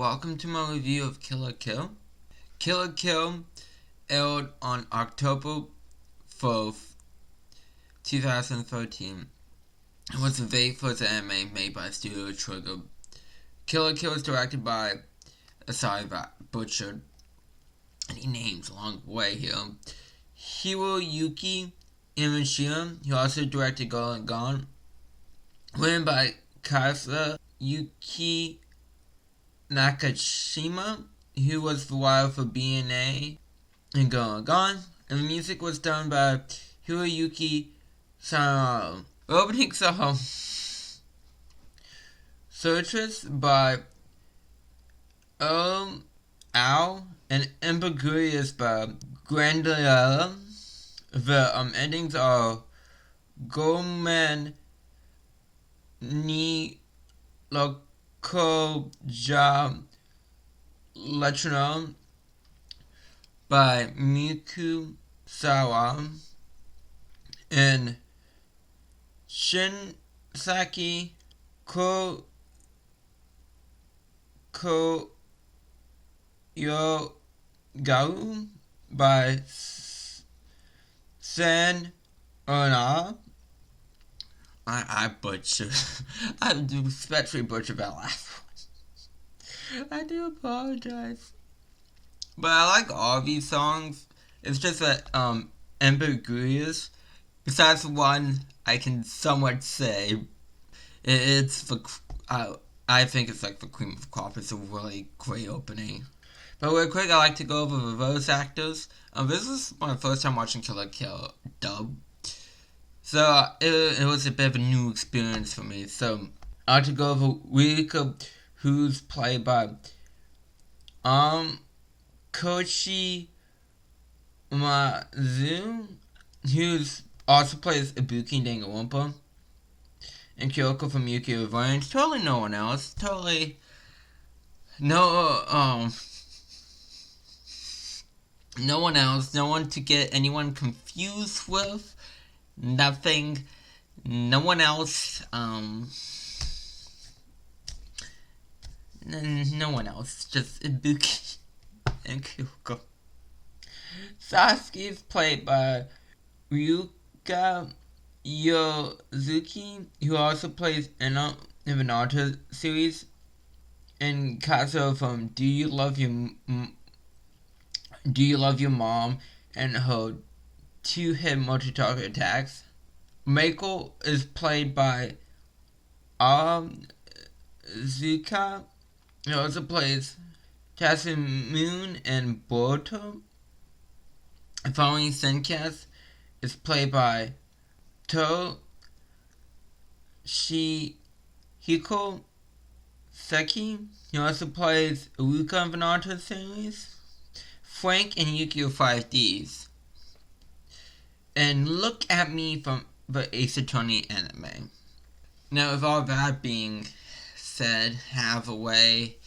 welcome to my review of Kill la Kill. Kill la Kill aired on October 4th, 2013. It was the very first anime made by Studio Trigger. Kill la Kill was directed by, sorry about butchered any names along the way here, Hiroyuki Imashira, who also directed Gurren Lagann. Written by Kazuyuki Nakashima, who was the writer for BNA and Gurren Lagann, and the music was done by Hiroyuki Sanada. Opening song Searches by Owl and Ambiguous by Grandela. The endings are Gomen ni Lokoja Letronome by Miku Sawa and Shinsaki Koyogaru by Sen Ona. I butchered. I do especially butcher that last one. I do apologize. But I like all these songs. It's just that ambiguous. Besides the one I can somewhat say, it's the I think it's like the cream of the crop. It's a really great opening. But real quick, I like to go over the voice actors. This is my first time watching Kill la Kill dub. So, it was a bit of a new experience for me. So, I like to go over Rika, who's played by Koichi Mazu, who's also plays Ibuki Danganronpa, and Kyoko from Yuki Revenge. Totally no one else. Totally no one else. No one to get anyone confused with. Nothing. No one else. No one else. Just Ibuki and Kyoko. Sasuke is played by Ryuka Yozuki, who also plays Ino in the Naruto series, and Kazuo from Do You Love Your Mom and her two-hit multi-target attacks. Michael is played by Zuka, who also plays Tatsumune and Boruto. The following Sencast is played by Toshihiko Seki, who also plays Iruka in the Naruto series. Frank and Yuki are 5Ds. And look at me from the Ace Attorney anime. Now, with all that being said, have a way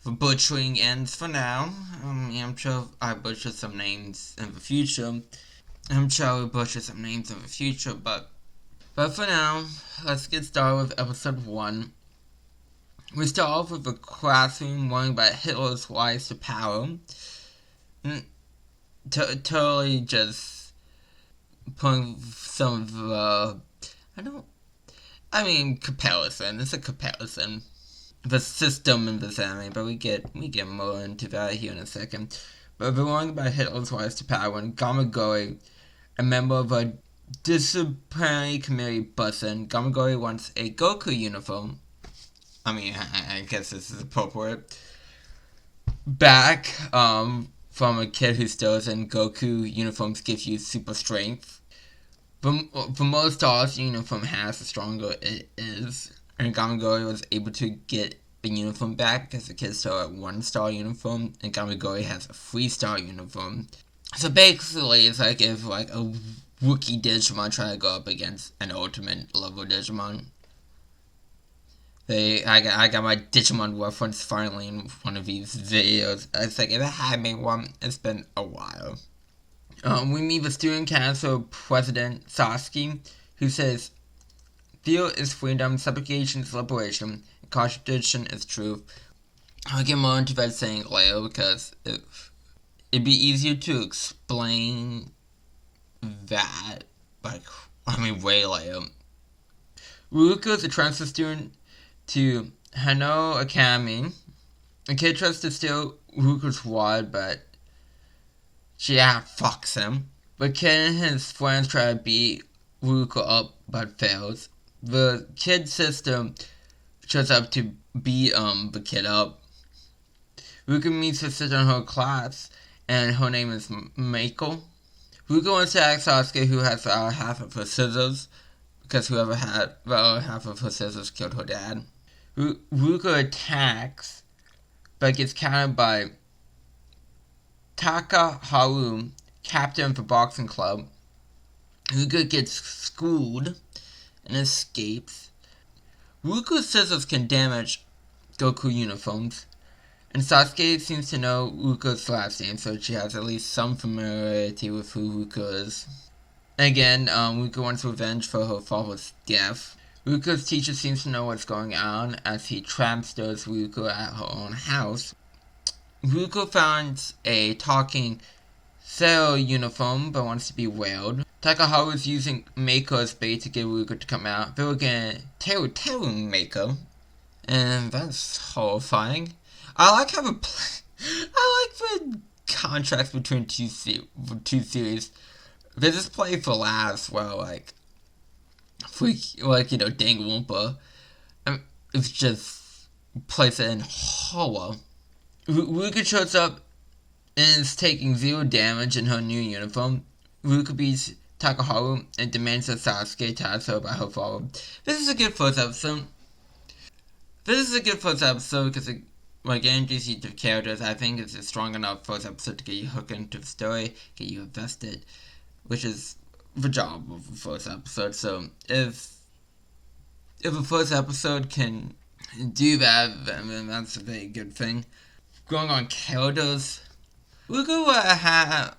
the butchering ends for now. I'm sure I butcher some names in the future. But for now, let's get started with episode 1. We start off with a classroom warning about Hitler's rise to power. Totally just putting some of comparison. It's a comparison. The system in this anime, but we get more into that here in a second. But the warning about Hitler's rise to power when Gamagori, a member of a disciplinary committee, busts in. Gamagori wants a Goku uniform. I guess this is appropriate. Back from a kid who steals, and Goku uniforms give you super strength. The more stars the uniform has, the stronger it is. And Gamagori was able to get the uniform back because the kid stole a 1-star uniform, and Gamagori has a 3-star uniform. So basically, it's like if a rookie Digimon trying to go up against an ultimate level Digimon. I got my Digimon reference finally in one of these videos. It's like, if I had made one, it's been a while. We meet the student council president, Sasuke, who says, "Fear is freedom, supplication is liberation, and contradiction is truth." I'll get more into that saying later because it'd be easier to explain that, like, way later. Ruka is a transfer student to Hano Academy. The kid tries to steal Ruka's wad, but she fucks him. But Kid and his friends try to beat Ruka up, but fails. The kid's sister shows up to beat the kid up. Ruka meets her sister in her class, and her name is Mako. Ruka wants to ask Sasuke who has half of her scissors, because whoever had the other half of her scissors killed her dad. Ruka attacks, but gets countered by Takaharu, captain of the boxing club. Ruka gets schooled and escapes. Ruka's scissors can damage Goku uniforms, and Sasuke seems to know Ruka's last name, so she has at least some familiarity with who Ruka is. Again, Ruka wants revenge for her father's death. Ruka's teacher seems to know what's going on as he trapsters Ruka at her own house. Ruka finds a talking Cell uniform but wants to be whaled. Takaharu is using Mako as bait to get Ruka to come out. They were gonna tear Mako, and that's horrifying. I like how I like the contrast between two series. There's this play for laughs where Danganronpa, it's just plays it in horror. Ruka shows up and is taking 0 damage in her new uniform. Ruka beats Takaharu and demands that Sasuke tells her about her father. This is a good first episode. Because it introduces you to characters. I think it's a strong enough first episode to get you hooked into the story, get you invested, which is the job of the first episode. So if the first episode can do that, then that's a very good thing. Going on characters, Ruka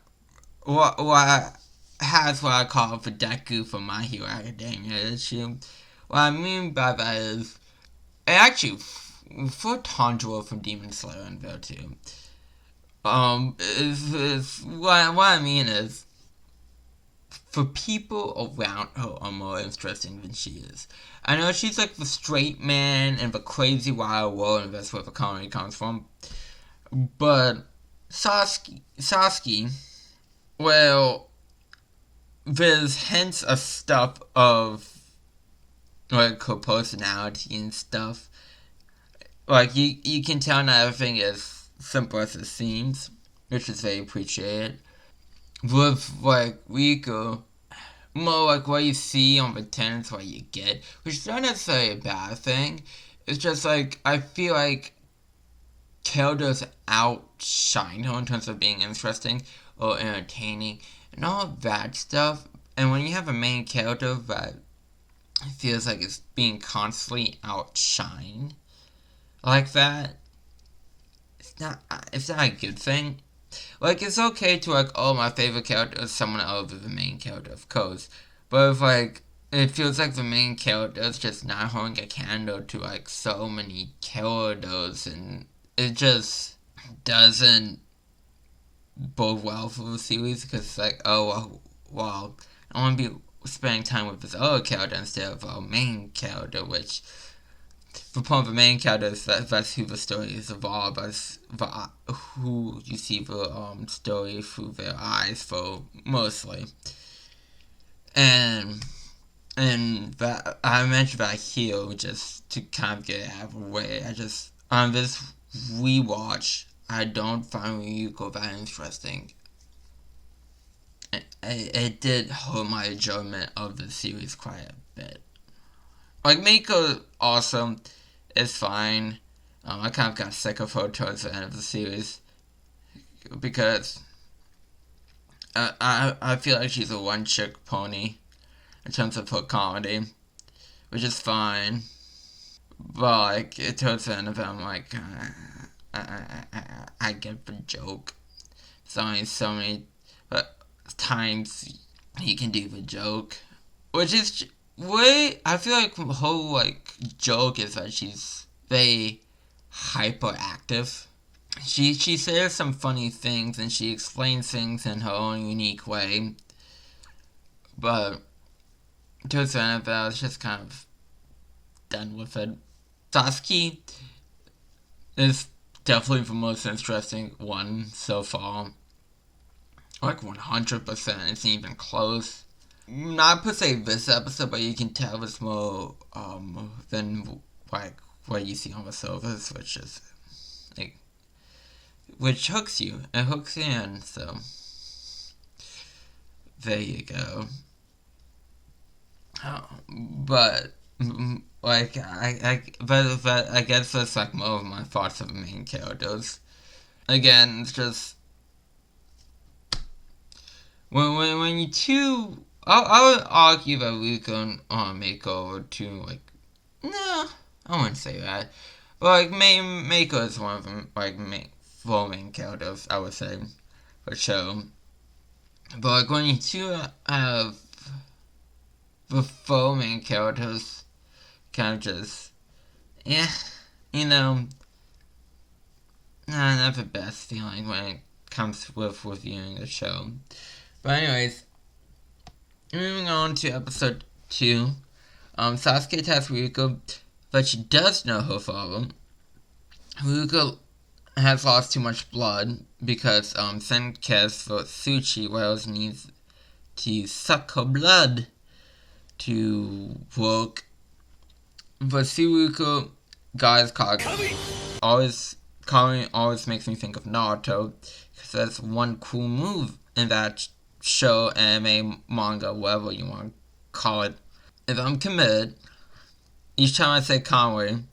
has what I call the Deku for My Hero Academia issue. What I mean by that is, and actually, for Tanjiro from Demon Slayer in there too. What I mean is, for people around her are more interesting than she is. I know she's like the straight man in the crazy wild world, and that's where the comedy comes from. But Sasuke, well, there's hints of stuff of like her personality and stuff. Like you can tell not everything is simple as it seems, which is very appreciated. With like Rico, more like what you see on the tin is what you get, which is not necessarily a bad thing. It's just like I feel like characters outshine her in terms of being interesting or entertaining and all that stuff. And when you have a main character that feels like it's being constantly outshined like that, it's not a good thing. Like, it's okay to like, oh, my favorite character is someone other than the main character, of course. But if like it feels like the main character is just not holding a candle to like so many characters, and it just doesn't bode well for the series, because it's like, oh well, I want to be spending time with this other character instead of our main character, which the point of the main character is that's who the story is evolved as, who you see the story through their eyes for mostly. And that I mentioned that here just to kind of get it out of the way. I just on this rewatch, I don't find Ryuko that interesting. It did hurt my enjoyment of the series quite a bit. Like, Mako awesome, it's fine. I kind of got sick of her towards the end of the series, because I feel like she's a one-trick pony in terms of her comedy, which is fine. But like towards the end of it, I'm like, I get the joke. There's only so many times you can do the joke, which is I feel like the whole like joke is that she's very hyperactive perspective. She says some funny things and she explains things in her own unique way. But towards the end of it, I was just kind of done with it. Sasuke is definitely the most interesting one so far. Like 100%, it's even close. Not per se this episode, but you can tell it's more than like what you see on the surface, which is like, which hooks you. It hooks you in. So there you go. But like but I guess that's like more of my thoughts of the main characters. Again, it's just when you two, I would argue that we can Mako are two, like, no, I wouldn't say that. But like Mako is one of them, like four main characters, I would say, for sure. But like when you two have the four main characters, kind of just, yeah, you know, not the best feeling when it comes with reviewing a show. But anyways, moving on to episode 2. Sasuke tells Ryuko that she does know her father. Ryuko has lost too much blood because Senketsu for Tsuchi Wells needs to suck her blood to work. But Ryuko, guys, always makes me think of Naruto, because that's one cool move in that show, anime, manga, whatever you want to call it. If I'm committed, each time I say Conway,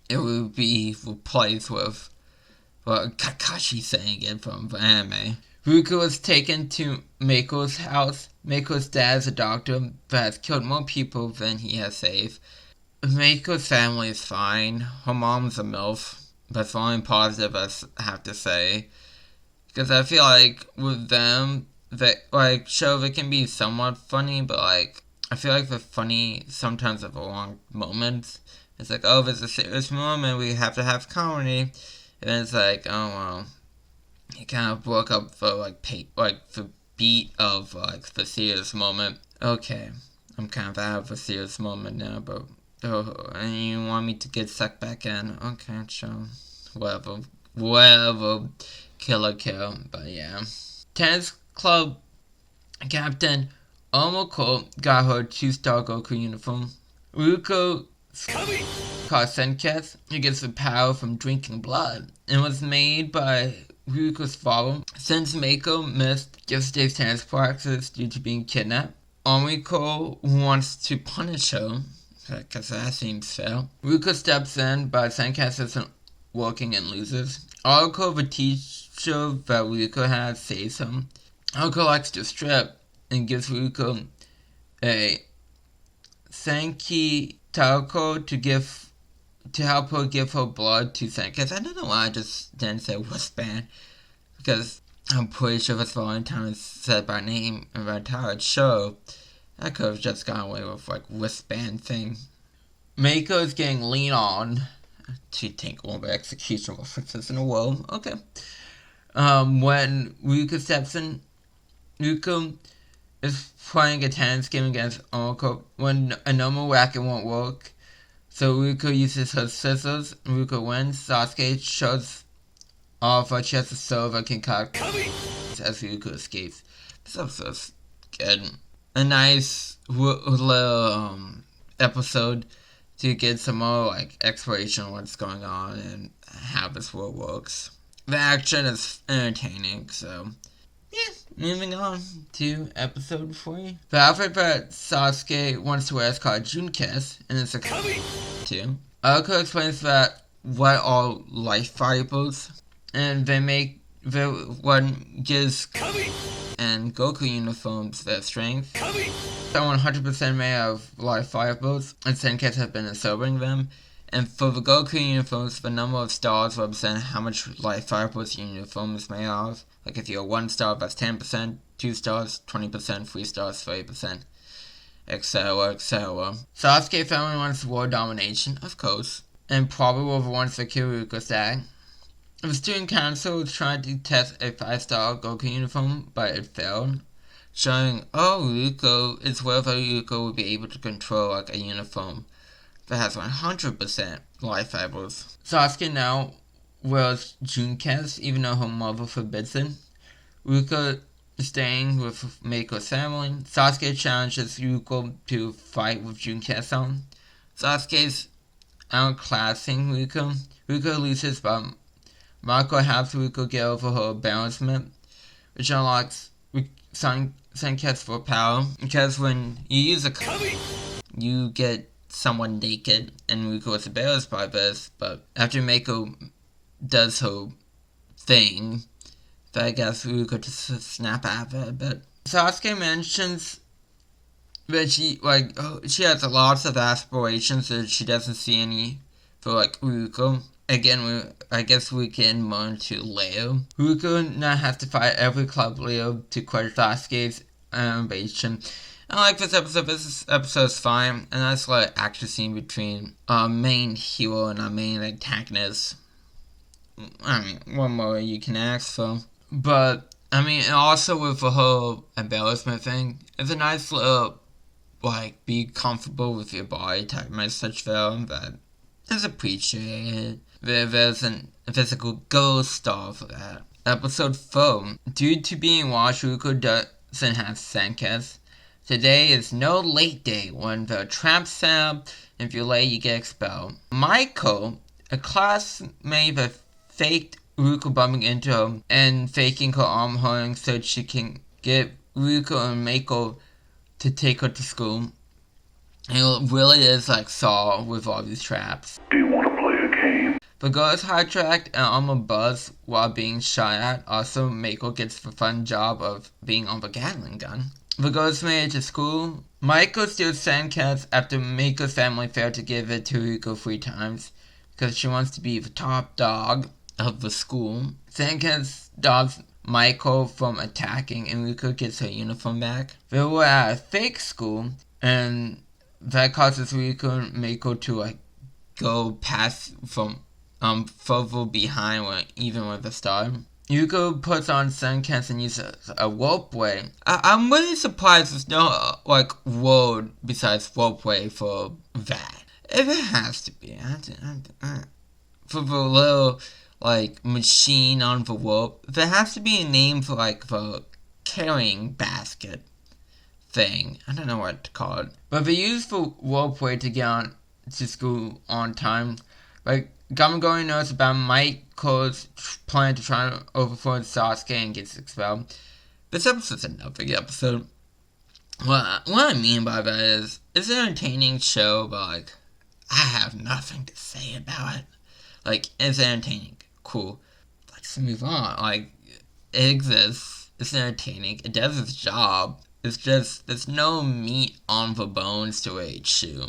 it will be replaced with Kakashi saying it from the anime. Ryuko was taken to Mako's house. Mako's dad is a doctor that has killed more people than he has saved. Mako's family is fine. Her mom's a MILF. That's the only positive I have to say. Because I feel like with them, that like show they can be somewhat funny, but like I feel like they're funny sometimes at the wrong moments. It's like, oh, there's a serious moment, we have to have comedy, and it's like, oh well, you kind of broke up the the beat of like the serious moment. Okay, I'm kind of out of the serious moment now, but and you want me to get sucked back in? Okay, sure, whatever. Kill, but yeah. Tennis Club Captain Omoko got her 2-star Goku uniform. Ryuko called Senketsu, who gets the power from drinking blood, and was made by Ryuko's father. Since Mako missed yesterday's tennis practice due to being kidnapped, Omiko wants to punish her, because that seems fair. Ryuko steps in, but Senketsu isn't working and loses. Oriko, the teacher that Ryuko has, saves him. Oriko likes to strip and gives Ryuko a Senki Taoko to help her give her blood to Senketsu. I don't know why I just didn't say wristband, because I'm pretty sure that's the only time it's said by name in the entire show. I could have just gone away with like wristband thing. Mako is getting lean on to take all the execution references in the world. Okay. When Ryuko steps in, Ryuko is playing a tennis game against Omiko when a normal racket won't work. So Ryuko uses her scissors. Ryuko wins. Sasuke shows off that she has a serve that can cut as Ryuko escapes. This episode's good. A nice little episode to get some more like exploration of what's going on and how this world works. The action is entertaining, so yeah. Moving on to episode 3. The outfit that Sasuke wants to wear is called Junkiss, and it's a too. Oriko explains that what are life variables, and one gives and Goku uniforms their strength. They're 100% made of life variables, and Senketsu have been absorbing them. And for the Goku uniforms, the number of stars represent how much life variables your uniform is made of. Like if you're 1 star, that's 10%, 2 stars, 20%, 3 stars, 30%, etc., etc. Sasuke family wants world domination, of course. and probably will have won the Kiruko tag. The student council was trying to test a 5-star Goku uniform, but it failed, showing, Ryuko is whether Ryuko will be able to control like a uniform that has 100% life fibers. Sasuke now wears Junkets, even though her mother forbids it. Ryuko is staying with Mako's family. Sasuke challenges Ryuko to fight with Junkets on. Sasuke's outclassing Ryuko. Ryuko loses, but Mako helps Ryuko get over her embarrassment, which unlocks Senketsu for power. Because when you use a you get someone naked, and Ryuko is embarrassed by this, but after Mako does her thing, I guess Ryuko just snap out of it a bit. Sasuke mentions that she has lots of aspirations that she doesn't see any for Ryuko. Again, I guess we can more into Leo. Ryuko now has to fight every club Leo to quench Sasuke's ambition. I like this episode. This episode is fine, and that's action scene between our main hero and our main antagonist. I mean, what more you can ask for? But I mean, also with the whole embarrassment thing, it's a nice little be comfortable with your body type message film that is appreciated. There's a physical gold star for that. Episode 4. Due to being washed, Ryuko doesn't have Senketsu. Today is no late day. When the trap set up, if you're late, you get expelled. Miko, a classmate that faked Ryuko bumping into her and faking her arm hurting so she can get Ryuko and Mako to take her to school. And it really is Saw with all these traps. Do you want to play a game? The girl is hijacked and almost buzzed while being shot at. Also, Mako gets the fun job of being on the Gatling gun. The girl is made it to school. Miko steals Senketsu after Mako's family failed to give it to Ryuko 3 times because she wants to be the top dog of the school. Senketsu stops Miko from attacking, and Ryuko gets her uniform back. They were at a fake school, and that causes Ryuko and Mako to go past from further behind even with the star. Ryuko puts on Senketsu and uses a ropeway. I'm really surprised there's no word besides ropeway for that. If it has to be, for the little machine on the rope, there has to be a name for the carrying basket thing. I don't know what to call it. But they use the ropeway to get on to school on time. Gamagori knows about Miko's plan to try to overthrow Sasuke and gets expelled. This episode's another episode. What I mean by that is, it's an entertaining show, but I have nothing to say about it. It's entertaining. Cool. Let's move on. It exists. It's entertaining. It does its job. It's just, there's no meat on the bones to a chew.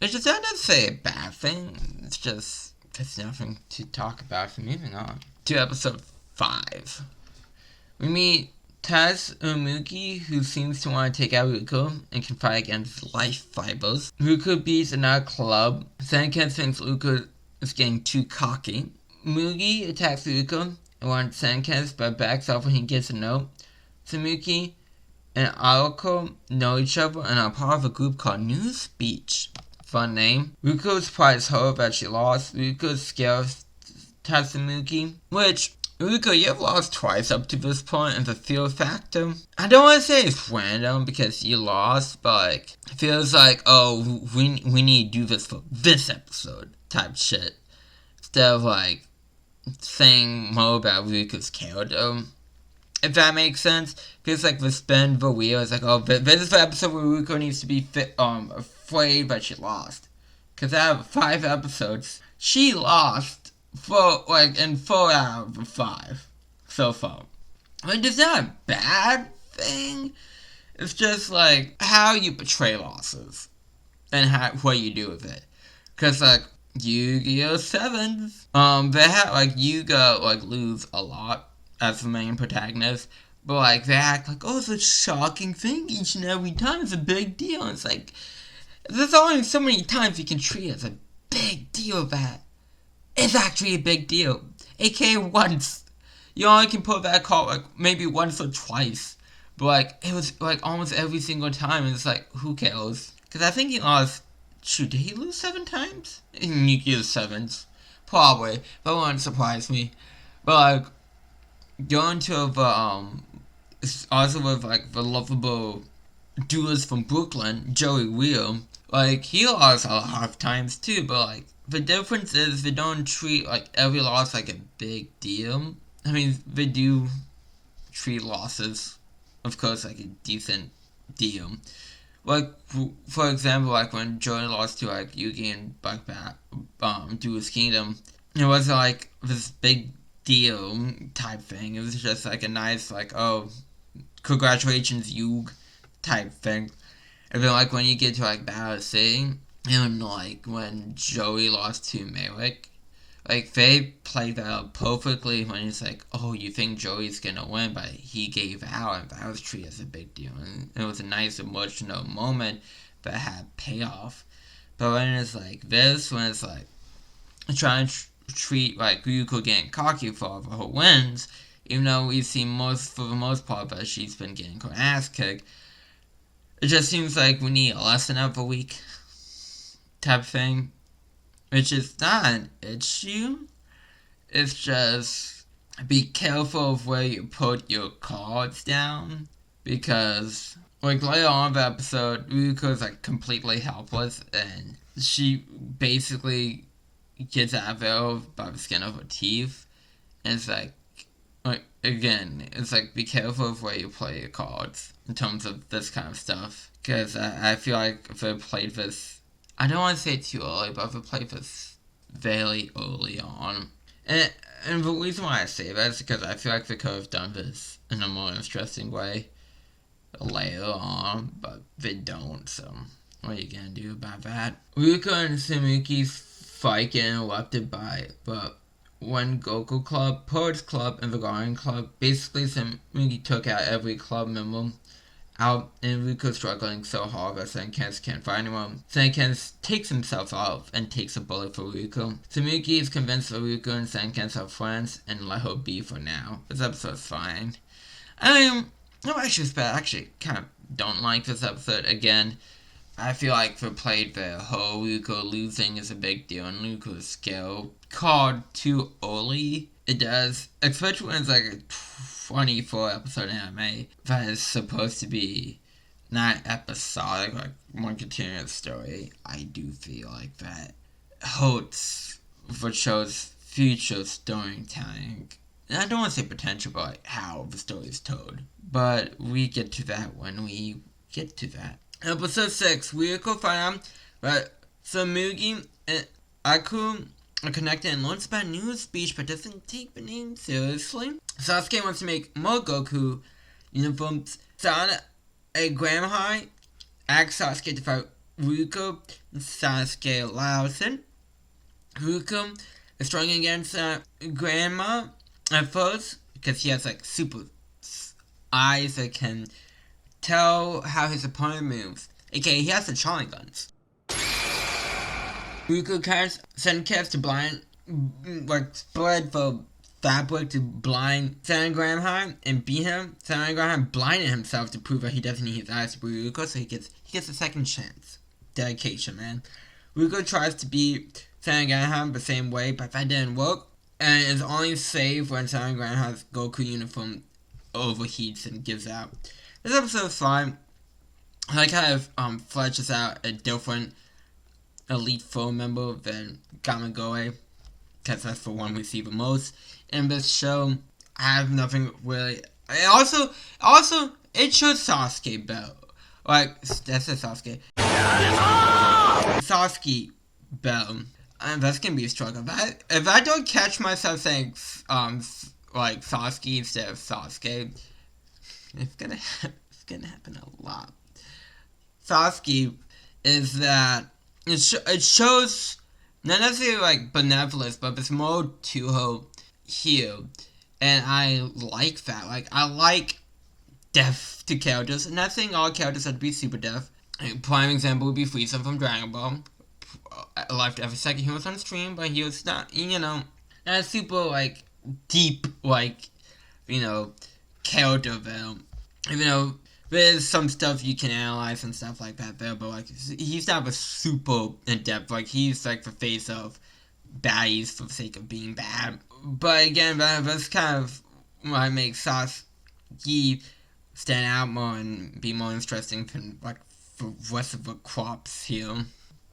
It's just, I don't say a bad thing. It's just, there's nothing to talk about. So moving on to episode 5. We meet Tazumuki, who seems to want to take out Ryuko and can fight against life fibers. Ryuko beats another club. Senketsu thinks Ryuko is getting too cocky. Mugi attacks Ryuko and wants Senketsu, but backs off when he gets a note. Tsuzuki and Aoko know each other and are part of a group called New Speech. Fun name. Ryuko surprised her that she lost. Ryuko scares Tazumuki, which, Ryuko, you've lost twice up to this point, and the fear factor, I don't want to say it's random because you lost, but it feels we need to do this for this episode type shit. Instead of saying more about Ryuko's character. If that makes sense. Feels like the spin the wheel is this is the episode where Ryuko needs to be afraid that she lost. Because out of 5 episodes, she lost in 4 out of the 5 so far. It's not a bad thing. It's just how you portray losses and what you do with it. Because Yu-Gi-Oh! 7s, they have Yuga lose a lot as the main protagonist, but they act it's a shocking thing each and every time. It's a big deal. And it's there's only so many times you can treat it as a big deal, that. It's actually a big deal. AKA once. You only can pull that card like maybe once or twice. But like it was like almost every single time, and it's like, who cares? Because I think he lost, did he lose 7 times? Nuclear 7s. Probably. But it wouldn't surprise me. But like going to the it's also with like the lovable duelist from Brooklyn, Joey Wheel. Like he lost a lot of times too, but like the difference is they don't treat like every loss like a big deal. I mean, they do treat losses, of course, like a decent deal. Like, for example, like when Joey lost to like Yugi and Buckbat, Duelist Kingdom, it wasn't like this big deal type thing. It was just like a nice, like, oh, congratulations, Yug type thing. And then like when you get to like Battle City, and like when Joey lost to Malik, like they played that out perfectly when it's like, oh, you think Joey's gonna win, but he gave out, and that was treated as a big deal, and it was a nice emotional moment that had payoff. But when it's like this, when it's like trying to treat like Ryuko getting cocky for all of her wins, even though we've seen for the most part that she's been getting her ass kicked, it just seems like we need a lesson every week type thing. Which is not an issue. It's just be careful of where you put your cards down. Because like later on in the episode, Ryuko's like completely helpless, and she basically gets out of there by the skin of her teeth. And it's like again, it's like be careful of where you play your cards in terms of this kind of stuff. Because I feel like if they played this, I don't want to say it too early, but if they played this very early on. And the reason why I say that is because I feel like they could have done this in a more interesting way later on, but they don't, so what are you gonna do about that? Ryuko and Samuki's fight get interrupted by the One Goku Club, Purge Club, and the Guardian Club. Basically, Samuki took out every club member out, and Ryuko's struggling so hard that Senkan can't find anyone. Senkan takes himself out and takes a bullet for Ryuko. Samuki is convinced that Ryuko and Senkan are friends and let her be for now. This episode's fine. I mean, no issues, but I actually kind of don't like this episode. Again, I feel like they played the whole Ryuko losing is a big deal, and Ryuko's skill card too early. It does, especially when it's like a 24 episode anime that is supposed to be not episodic, like one continuous story. I do feel like that hurts for show's future storytelling. And I don't want to say potential, but like how the story is told. But we get to that when we get to that. Episode 6, Ryuko find out that Samugi and Aku are connected and learns about a new speech but doesn't take the name seriously. Sasuke wants to make more Goku uniforms. Sana, a grandma high, asks Sasuke to fight Ryuko. Sasuke allows it. Ryuko is strong against grandma at first because he has like super eyes that can tell how his opponent moves. AKA, he has the Sharingans. Ryuko casts Senkan to blind, like, spread the fabric to blind Sanagramha and beat him. Sanagramha blinded himself to prove that he doesn't need his eyes to beat Ryuko, so he gets a second chance. Dedication, man. Ryuko tries to beat Sanagramha the same way, but that didn't work, and is only saved when Sanagramha's Goku uniform overheats and gives out. This episode is fine. I like how it fleshes out a different Elite Four member than Gamagoe, because that's the one we see the most in this show. I have nothing really. Also, it shows Sasuke Bell. Like, that's a Sasuke. Sasuke Bell. And that's gonna be a struggle. If I don't catch myself saying, like, Sasuke instead of Sasuke, it's gonna happen a lot. Sasuke is that it shows not necessarily like benevolence, but it's more to her here, and I like that. Like, I like death to characters. Not saying all characters have to be super death. A prime example would be Frieza from Dragon Ball. left every second he was on stream, but he was not, not super, like, deep, like, character though. Even though there's some stuff you can analyze and stuff like that there, but, like, he's not a super in-depth, like, he's, like, the face of baddies for the sake of being bad. But, again, that's kind of what makes Sasuke stand out more and be more interesting than, like, the rest of the crops here.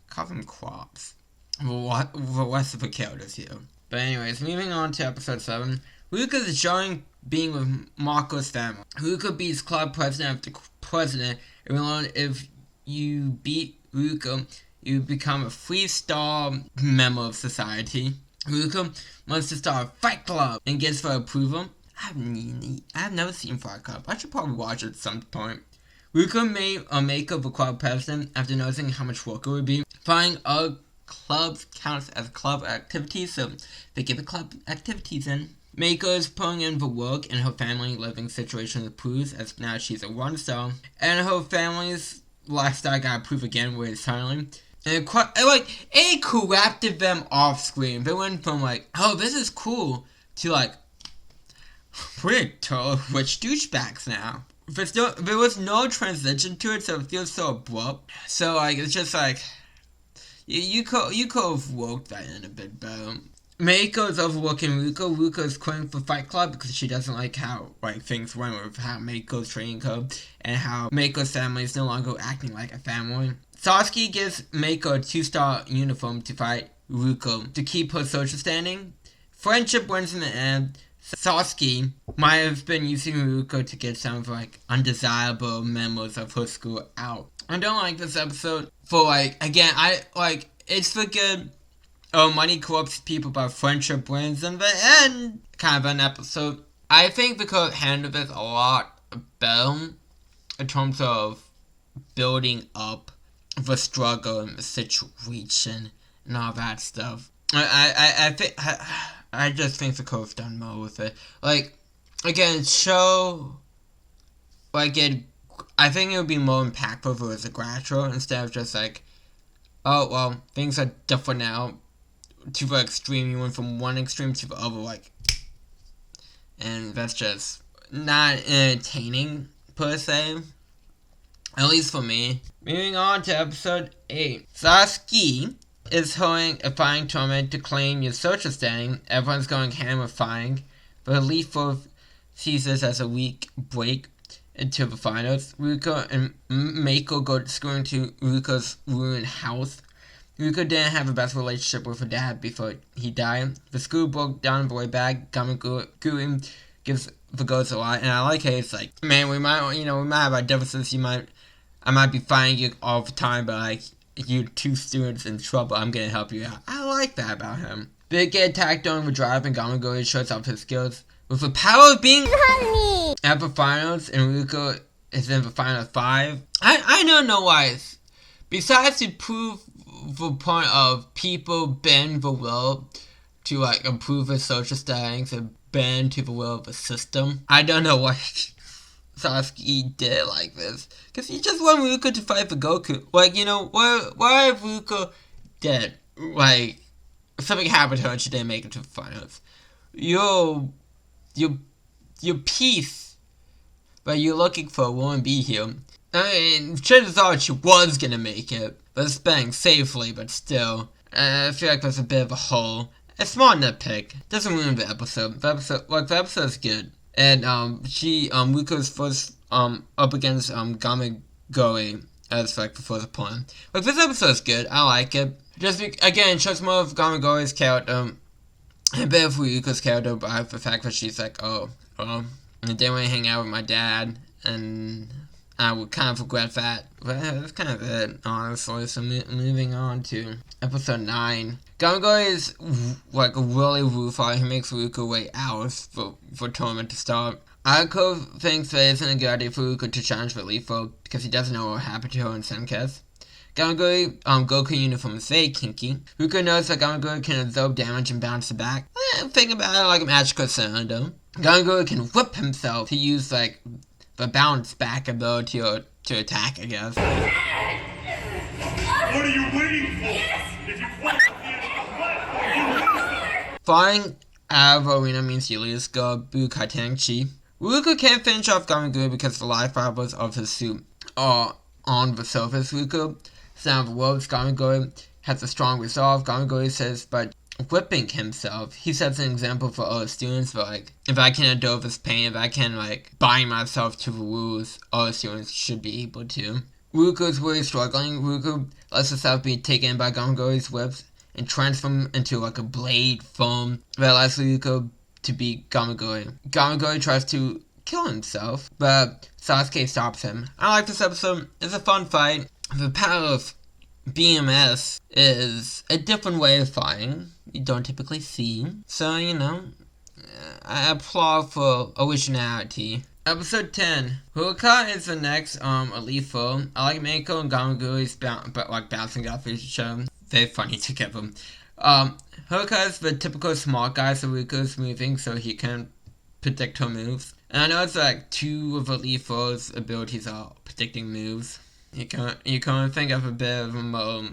Call them crops. The rest of the characters here. But anyways, moving on to episode 7. Ruka is showing being with Marco's family. Ruka beats club president after president, and we learn if you beat Ruka, you become a 3-star member of society. Ruka wants to start a fight club and gets for approval. I've never seen Fight Club. I should probably watch it at some point. Ruka made a makeup of club president after noticing how much work it would be. Finding other clubs counts as club activities, so they get the club activities in. Meiko is putting in the work, and her family living situation improves as now she's a 1-star. And her family's lifestyle got improved again with suddenly. And it corrupted them off screen. They went from like, oh, this is cool, to like, we're total rich douchebags now. There was no transition to it, so it feels so abrupt. So like, it's just like, you could have worked that in a bit better. Meiko is overworking Ruka. Ruka is quitting for Fight Club because she doesn't like how things went with how Meiko's training her and how Meiko's family is no longer acting like a family. Sasuke gives Meiko a 2-star uniform to fight Ruka to keep her social standing. Friendship wins in the end. Sasuke might have been using Ruka to get some of undesirable members of her school out. I don't like this episode for again, it's for good. Money corrupts people, but friendship wins in the end. Kind of an episode. I think they could handle this a lot better in terms of building up the struggle and the situation and all that stuff. I just think the could have done more with it. Again, I think it would be more impactful if it was a gradual instead of just oh, well, things are different now. To the extreme, you went from one extreme to the other, and that's just not entertaining, per se. At least for me. Moving on to episode 8. Sasuke is holding a fighting tournament to claim your social standing. Everyone's going hammer fighting, but Elite Four sees this as a week break into the finals. Ruka and Meiko go screwing to Ruka's ruined house. Ruka didn't have the best relationship with her dad before he died. The school broke down the way back. Gamaguri gives the girls a lot, and I like it. It's man, we might have our differences. I might be fighting you all the time, but you 2 students in trouble, I'm gonna help you out. I like that about him. They get attacked during the drive, and Gamaguri shows off his skills with the power of being honey at the finals, and Ruka is in the final 5. I don't know why. Besides to prove the point of people bend the will to improve their social standings and bend to the will of the system. I don't know why Sasuke did it like this. Because he just want Ruka to fight for Goku. Why if Ruka dead? Something happened to her and she didn't make it to the finals. Your peace, but you're looking for won't be here. I mean, chances are she was gonna make it, but it's bang safely, but still. I feel like there's a bit of a hole. A small nitpick. Doesn't ruin the episode. The episode's good. And, Ruka's first, up against, Gamaguri as, the first opponent. This episode's good. I like it. Again, it shows more of Gamaguri's character. A bit of Ruka's character, but the fact that she's I didn't want to hang out with my dad, and I would kind of regret that. But that's kind of it, honestly. So moving on to episode 9. Gamaguri is a really rude fighter. He makes Ruka wait hours for tournament to start. Ayako thinks that it isn't a good idea for Ruka to challenge for Elite Four because he doesn't know what happened to her in Senketsu. Gamaguri, Goku uniform is very kinky. Ruka knows that Gamaguri can absorb damage and bounce it back. Think about it like a magical cylinder. Gamaguri can whip himself to use the bounce back ability to attack, I guess. What are you waiting for? Falling out of arena means you lose go Bukai Tenchi. Ruka can't finish off Gamagui because the life fibers of his suit are on the surface. Ruka sound of words. Gamagui has a strong resolve. Gamagui says by whipping himself, he sets an example for other students. But like, if I can endure this pain, if I can like bind myself to the rules, other students should be able to. Ruka's really struggling. Ruka lets herself be taken by Gamagui's whips and transform into like a blade foam that allows Ruka to beat Gamagui. Gamagui tries to kill himself, but Sasuke stops him. I like this episode. It's a fun fight. The power of BMS is a different way of fighting you don't typically see. So, you know, I applaud for originality. Episode 10. Huaka is the next elite foe. I like Mako and Gamagui's bouncing off each other. They're funny together. Huaka is the typical smart guy, so Ruka's moving so he can predict her moves. And I know it's like two of Elite Four's abilities are predicting moves. You can think of a bit of a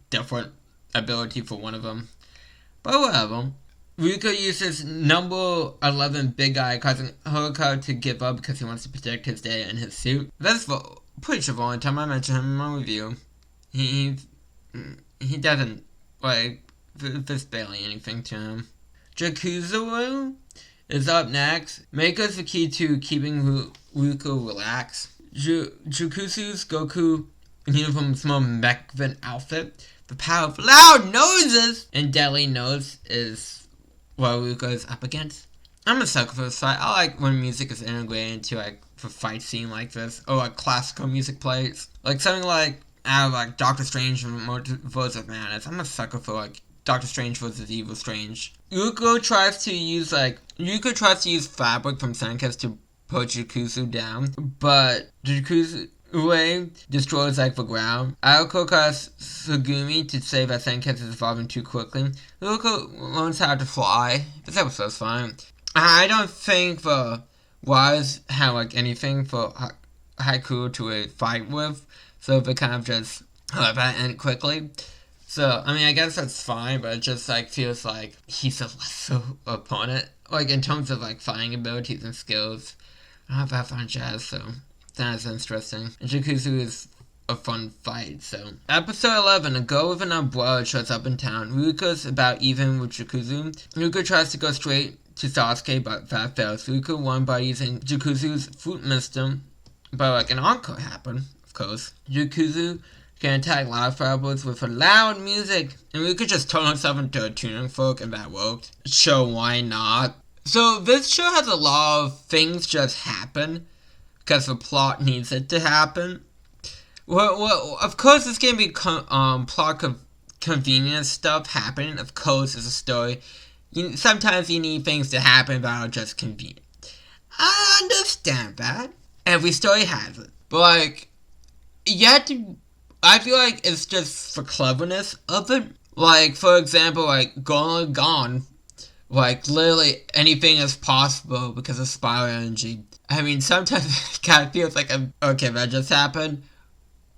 different ability for one of them. But whatever. Ruka uses number 11 Big Eye, causing Huaka to give up because he wants to protect his day in his suit. That's pretty sure the only time I mention him in my review. He doesn't, like, there's barely anything to him. Jakuzuru is up next. Mako's the key to keeping Ruka relaxed. Jakuzu's Goku in uniform's more Mechvin outfit. The power of loud noses and deadly nose is what Ruka is up against. I'm a sucker for this fight. I like when music is integrated into like a fight scene like this, or like classical music plays, like something like out of like Doctor Strange and Multiverse of Madness. I'm a sucker for like Doctor Strange vs. Evil Strange. Ruka tries to use fabric from Senka's to put Jakuzu down, but Jakuzu destroys like the ground. Aoko calls Sugumi to save as Senka's is evolving too quickly. Ruka learns how to fly. This episode's fine. I don't think the Wise had like anything for Haiku to fight with, so they kind of just let that end quickly. So, I mean, I guess that's fine, but it just, like, feels like he's a lesser opponent. Like, in terms of, like, fighting abilities and skills. I don't have that fun jazz, so that's interesting. And Jakuzu is a fun fight, so. Episode 11, a girl with an umbrella shows up in town. Ruka's about even with Jakuzu. Ruka tries to go straight to Sasuke, but that fails. Ruka won by using Jakuzu's fruit mystem, but, like, an encore happened, of course. Jakuzu can attack loud fibers with a loud music, and we could just turn ourselves into a tuning fork, and that worked. Sure, why not? So this show has a lot of things just happen because the plot needs it to happen. Well, of course, it's gonna be plot convenience stuff happening. Of course, it's a story. Sometimes you need things to happen that are just convenient. I understand that. Every story has it, but like, you have to. I feel like it's just for cleverness of it. Like, for example, like, Gone, like, literally anything is possible because of spiral energy. I mean, sometimes it kind of feels like, okay, that just happened.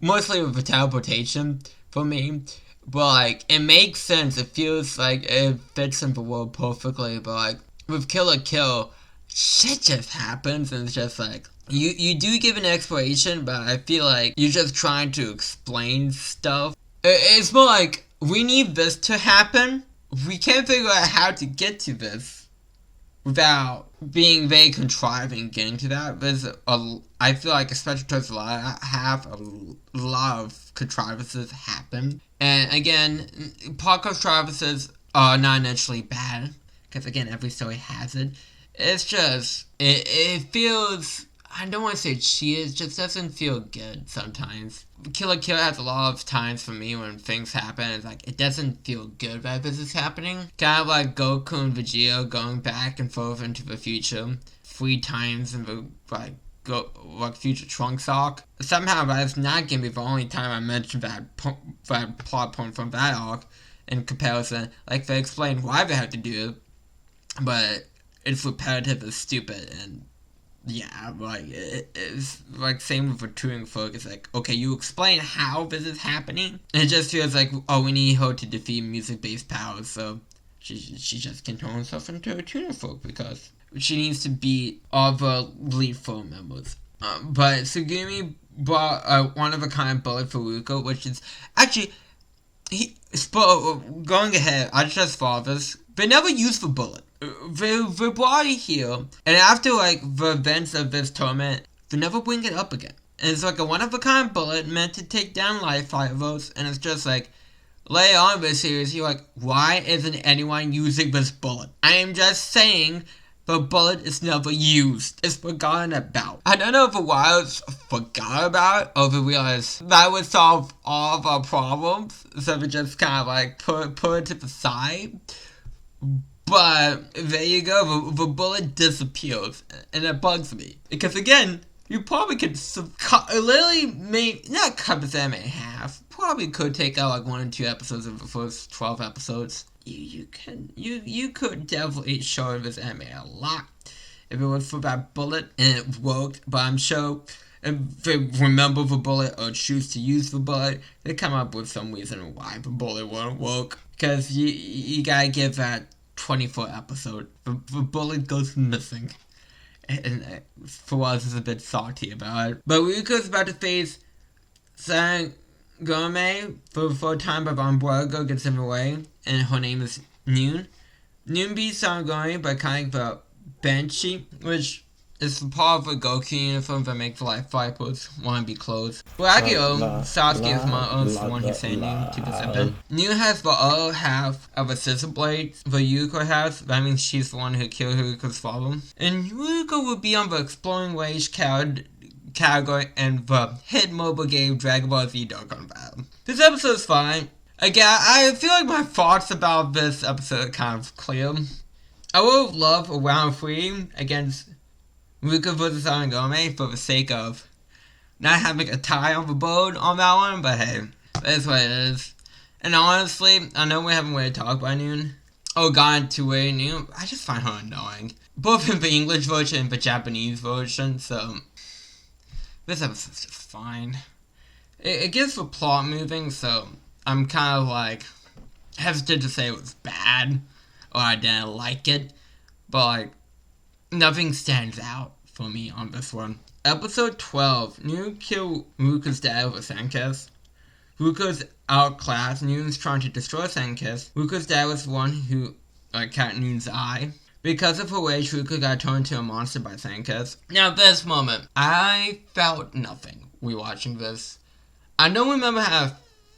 Mostly with the teleportation, for me. But, like, it makes sense. It feels like it fits in the world perfectly. But, like, with Kill la Kill, shit just happens, and it's just like, you do give an explanation, but I feel like you're just trying to explain stuff. It's more like, we need this to happen. We can't figure out how to get to this without being very contrived and getting to that. I feel like, especially towards the latter half, a lot of contrivances happen. And again, plot contrivances are not initially bad, because again, every story has it. It's just, it feels, I don't want to say cheated, it just doesn't feel good sometimes. Kill la Kill has a lot of times for me when things happen, it's like, it doesn't feel good that this is happening. Kind of like Goku and Vegeta going back and forth into the future 3 times in the, like future Trunks arc. Somehow that's not gonna be the only time I mentioned that plot point from that arc in comparison. Like, they explain why they have to do it, but it's repetitive and stupid, and yeah, like, it's like same with the tuning fork. It's like, okay, you explain how this is happening, and it just feels like, oh, we need her to defeat music-based powers, so she just can turn herself into a tuner folk because she needs to beat all the lead four members. But Tsugumi brought a one-of-a-kind bullet for Ruko, which is actually going ahead. I just thought this. They never used the bullet. They brought it here, and after the events of this tournament, they never bring it up again. And it's like a one-of-a-kind bullet meant to take down life fibers, and it's just like, later on in this series, you're like, why isn't anyone using this bullet? I am just saying, the bullet is never used. It's forgotten about. I don't know if the Wilds forgot about it, or they realized that would solve all of our problems, so they just kind of put it to the side. But there you go, the bullet disappears, and it bugs me. Because again, you probably could literally not cut this anime in half. Probably could take out 1 or 2 episodes of the first 12 episodes. You could definitely show this anime a lot if it was for that bullet and it worked. But I'm sure if they remember the bullet or choose to use the bullet, they come up with some reason why the bullet won't work. Because you gotta give that 24 episode. The bullet goes missing. And for us, it's a bit salty about it. But Ryuko's about to face Sangome for the 4th time, but Bomborgo gets him away, and her name is Noon. Noon beats Sangome by cutting the Banshee, which is the part of a Goku uniform that makes the life fibers want to be closed. Blagio, Sasuke's mother, is the one who's saying Noon to this event. Noon has the other half of a scissor blade that Yuko has. That means she's the one who killed Ryuko's father. And Yuko will be on the Exploring Rage category and the hit mobile game Dragon Ball Z Dokkan Battle. This episode is fine. Again, I feel like my thoughts about this episode are kind of clear. I would love a round 3 against Ruka vs. Sangome for the sake of not having a tie on the board on that one, but hey, that's what it is. And honestly, I know we haven't really talked about Noon. Oh god, two-way Noon, I just find her annoying. Both in the English version and the Japanese version, so this episode's just fine. It gets the plot moving, so I'm kind of hesitant to say it was bad or I didn't like it, but nothing stands out for me on this one. Episode 12. Noon killed Ruka's dad with a Senkiss. Ruka's outclassed. Noon's trying to destroy Senkiss. Ruka's dad was the one who cut Noon's eye. Because of her rage, Ruka got turned into a monster by Senkiss. Now, at this moment, I felt nothing rewatching this. I don't remember how I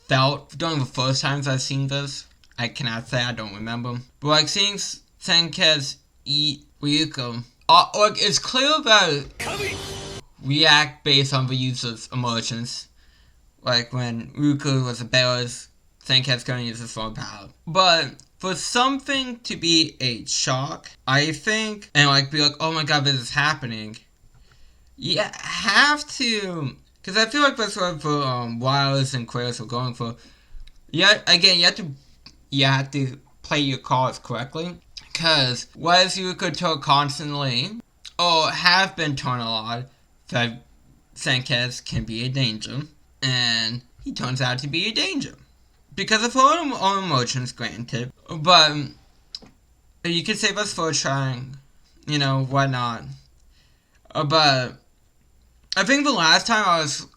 felt during the first times I've seen this. I cannot say I don't remember. But seeing Senkiss eat Ryuko, it's clear that react based on the user's emotions. Like when Ryuko was a bear's, Senkiss going to use his full power. But for something to be a shock, I think, and be like, oh my god, this is happening, you have to, because I feel like that's what the Wireless and Queers are going for. Yeah, again, you have to play your cards correctly. Because whereas you could tell constantly, or have been told a lot, that Senkiss can be a danger, and he turns out to be a danger. Because of her own emotions, granted, but you could save us for trying, whatnot. But I think the last time I was,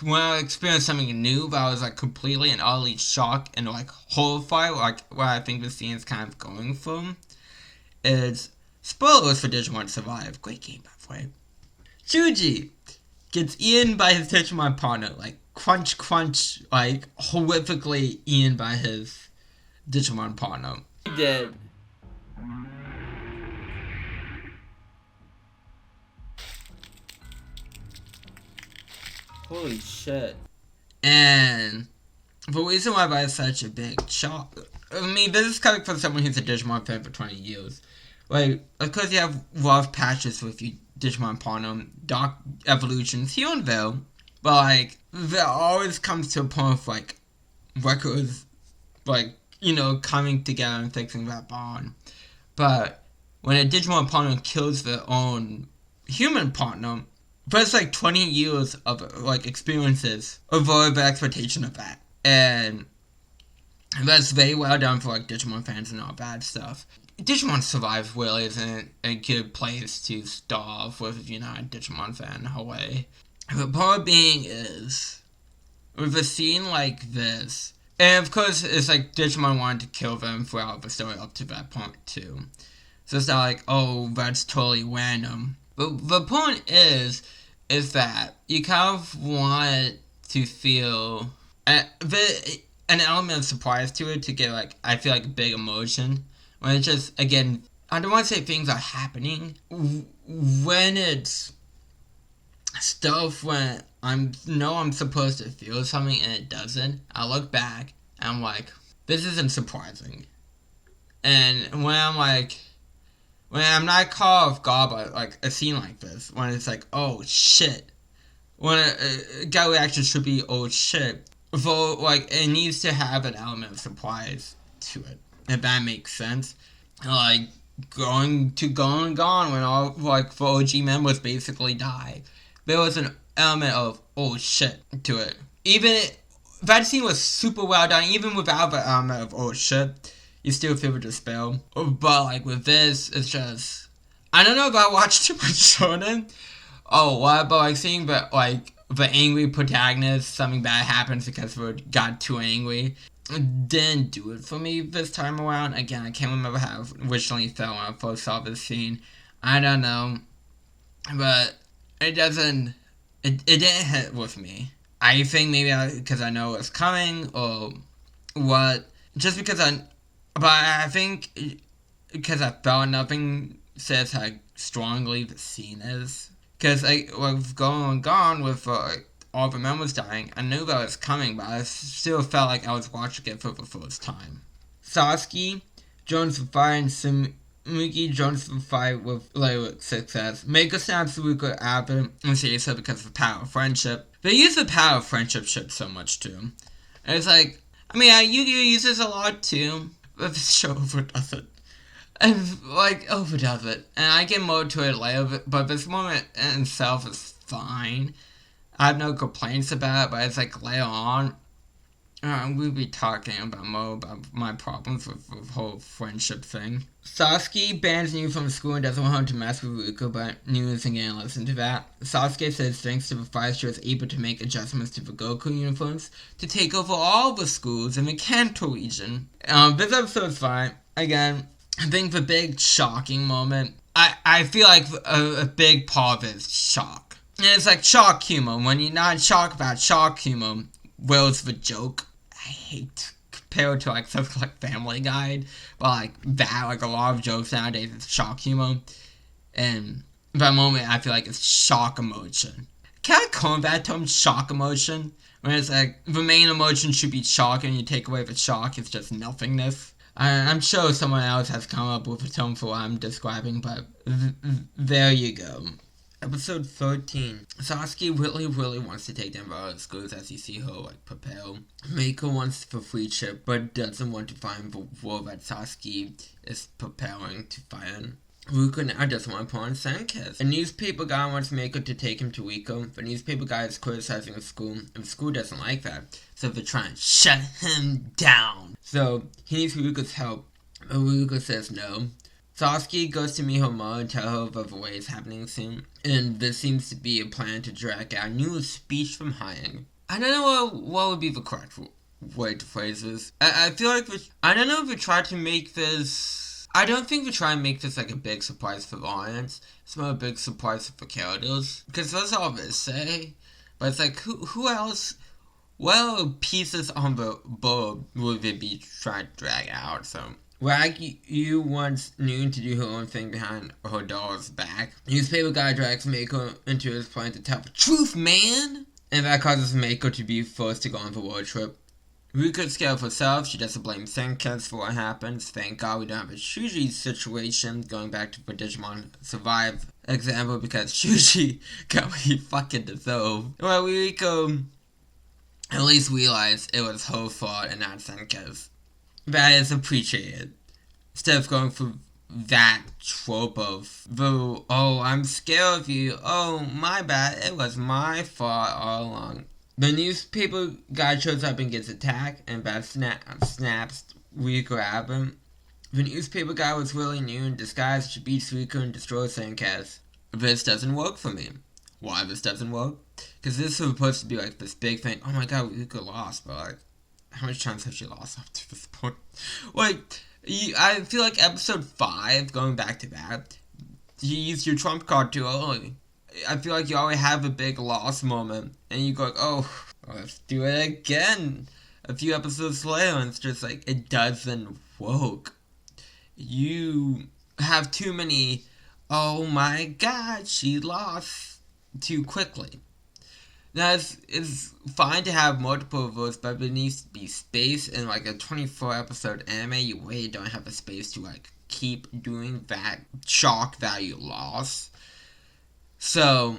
when I experienced something new, I was, completely and utterly shocked and, horrified, what I think the scene is kind of going from. Is spoilers for Digimon Survive. Great game, by the way. Shuji gets eaten by his Digimon partner. Crunch, horrifically eaten by his Digimon partner. He did. Holy shit. And the reason why that is such a big shock, I mean, this is coming from someone who's a Digimon fan for 20 years. Of course you have rough patches with your Digimon partner, dark evolutions here and there, but, there always comes to a point of, records, coming together and fixing that bond. But when a Digimon partner kills their own human partner, that's 20 years of experiences avoid the expectation of that. And That's very well done for like Digimon fans and all bad stuff. Digimon Survive really isn't a good place to start off with if you're not a Digimon fan, no way. The point being is, with a scene like this, and of course it's like Digimon wanted to kill them throughout the story up to that point too. So it's not like, oh, that's totally random. But the point is that you kind of want to feel an element of surprise to it to get like, I feel like a big emotion. When it's just, again, I don't want to say things are happening. When it's stuff when I'm supposed to feel something and it doesn't, I look back and I'm like, this isn't surprising. And when I'm not caught off guard by like a scene like this, when it's like, oh shit, when a gut reaction should be, oh shit, for like it needs to have an element of surprise to it, if that makes sense. Like going to Gone and Gone when all like the OG members basically die, there was an element of oh shit to it. That scene was super well done, even without the element of oh shit. You still feel the despair. But like with this, it's just, I don't know if I watched too much shonen. Oh, what? But like seeing the angry protagonist, something bad happens because they got too angry. It didn't do it for me this time around. Again, I can't remember how I originally felt when I first saw this scene. I don't know. But it doesn't, it didn't hit with me. I think maybe because I know it's coming or what. Just because but I think because I felt nothing says how strongly the scene is. Because with Going Gone with all the members dying, I knew that was coming, but I still felt like I was watching it for the first time. Sasuke joins the fight and Tsumugi joins the fight with lyric success. Mako snaps Ruka out and saves her because of the power of friendship. They use the power of friendship ship so much too. And it's like, I mean, Yu-Gi-Oh! Uses a lot too, but this show overdoes it. And, like, overdoes it. And I get more to it later, but this moment in itself is fine. I have no complaints about it, but it's like later on, we'll be talking about more about my problems with the whole friendship thing. Sasuke bans New from school and doesn't want him to mess with Ruka, but New isn't gonna listen to that. Sasuke says thanks to the fight, she was able to make adjustments to the Goku uniforms to take over all the schools in the Kanto region. This episode is fine. Again, I think the big shocking moment, I feel like a big part of it is shock. And it's like shock humor. When you're not shocked about shock humor, where's the joke? I hate to compare it to like something like Family Guy, but like that, like a lot of jokes nowadays is shock humor. And that moment, I feel like it's shock emotion. Can I call that term shock emotion? When it's like the main emotion should be shock, and you take away the shock, it's just nothingness. I'm sure someone else has come up with a term for what I'm describing, but there you go. Episode 13. Sasuke really wants to take them out of schools as you see her like propel. Mako wants the free trip, but doesn't want to find the war that Sasuke is propelling to fight in. Ruka now doesn't want to put on Senkiz. A newspaper guy wants Mako to take him to Riko. The newspaper guy is criticizing the school, and the school doesn't like that, so they're trying to shut him down. So he needs Ruka's help, but Ruka says no. Sasuke goes to meet her mother and tell her that the way is happening soon, and this seems to be a plan to drag out New's speech from Hyang. I don't know what would be the correct way to phrase this. I feel like I don't know if we tried to make this. I don't think we try and make this like a big surprise for the audience. It's more a big surprise for the characters, because that's all they say. But it's like who else? What pieces on the board would they be trying to drag out? So. Wagyu wants Noon to do her own thing behind her doll's back. Newspaper guy drags Mako into his plan to tell the truth, man! And that causes Mako to be forced to go on the world trip. Ruka's scared of herself. She doesn't blame Senkiz for what happens. Thank God we don't have a Shuji situation, going back to the Digimon Survive example, because Shuji got what he fucking deserved. Well, Riko at least realized it was her fault and not Senkiz. That is appreciated. Instead of going for that trope of, oh, I'm scared of you, oh, my bad, it was my fault all along. The newspaper guy shows up and gets attacked, and Beth snaps Rico at him. The newspaper guy was really new in disguise. She beats Rico and destroys Sandcast. This doesn't work for me. Why this doesn't work? Because this is supposed to be like this big thing. Oh my god, Rico lost, but like, how much times has she lost up to this point? Like, I feel like episode 5, going back to that, you used your trump card too early. I feel like you already have a big loss moment, and you go like, oh, let's do it again. A few episodes later, and it's just like, it doesn't work. You have too many, oh my god, she lost too quickly. Now, it's fine to have multiple votes, but there needs to be space. In like a 24 episode anime, you really don't have the space to like keep doing that shock value loss. So,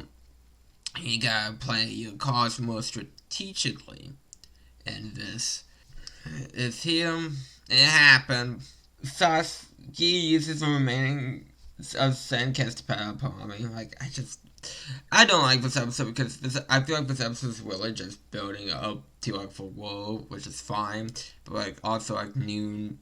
you gotta play your cards more strategically. And this is here. It happened. Sasuke uses the remaining of Sandcast to power upon me. Like, I don't like this episode because I feel like this episode is really just building up to like the world, which is fine. But like also like noon,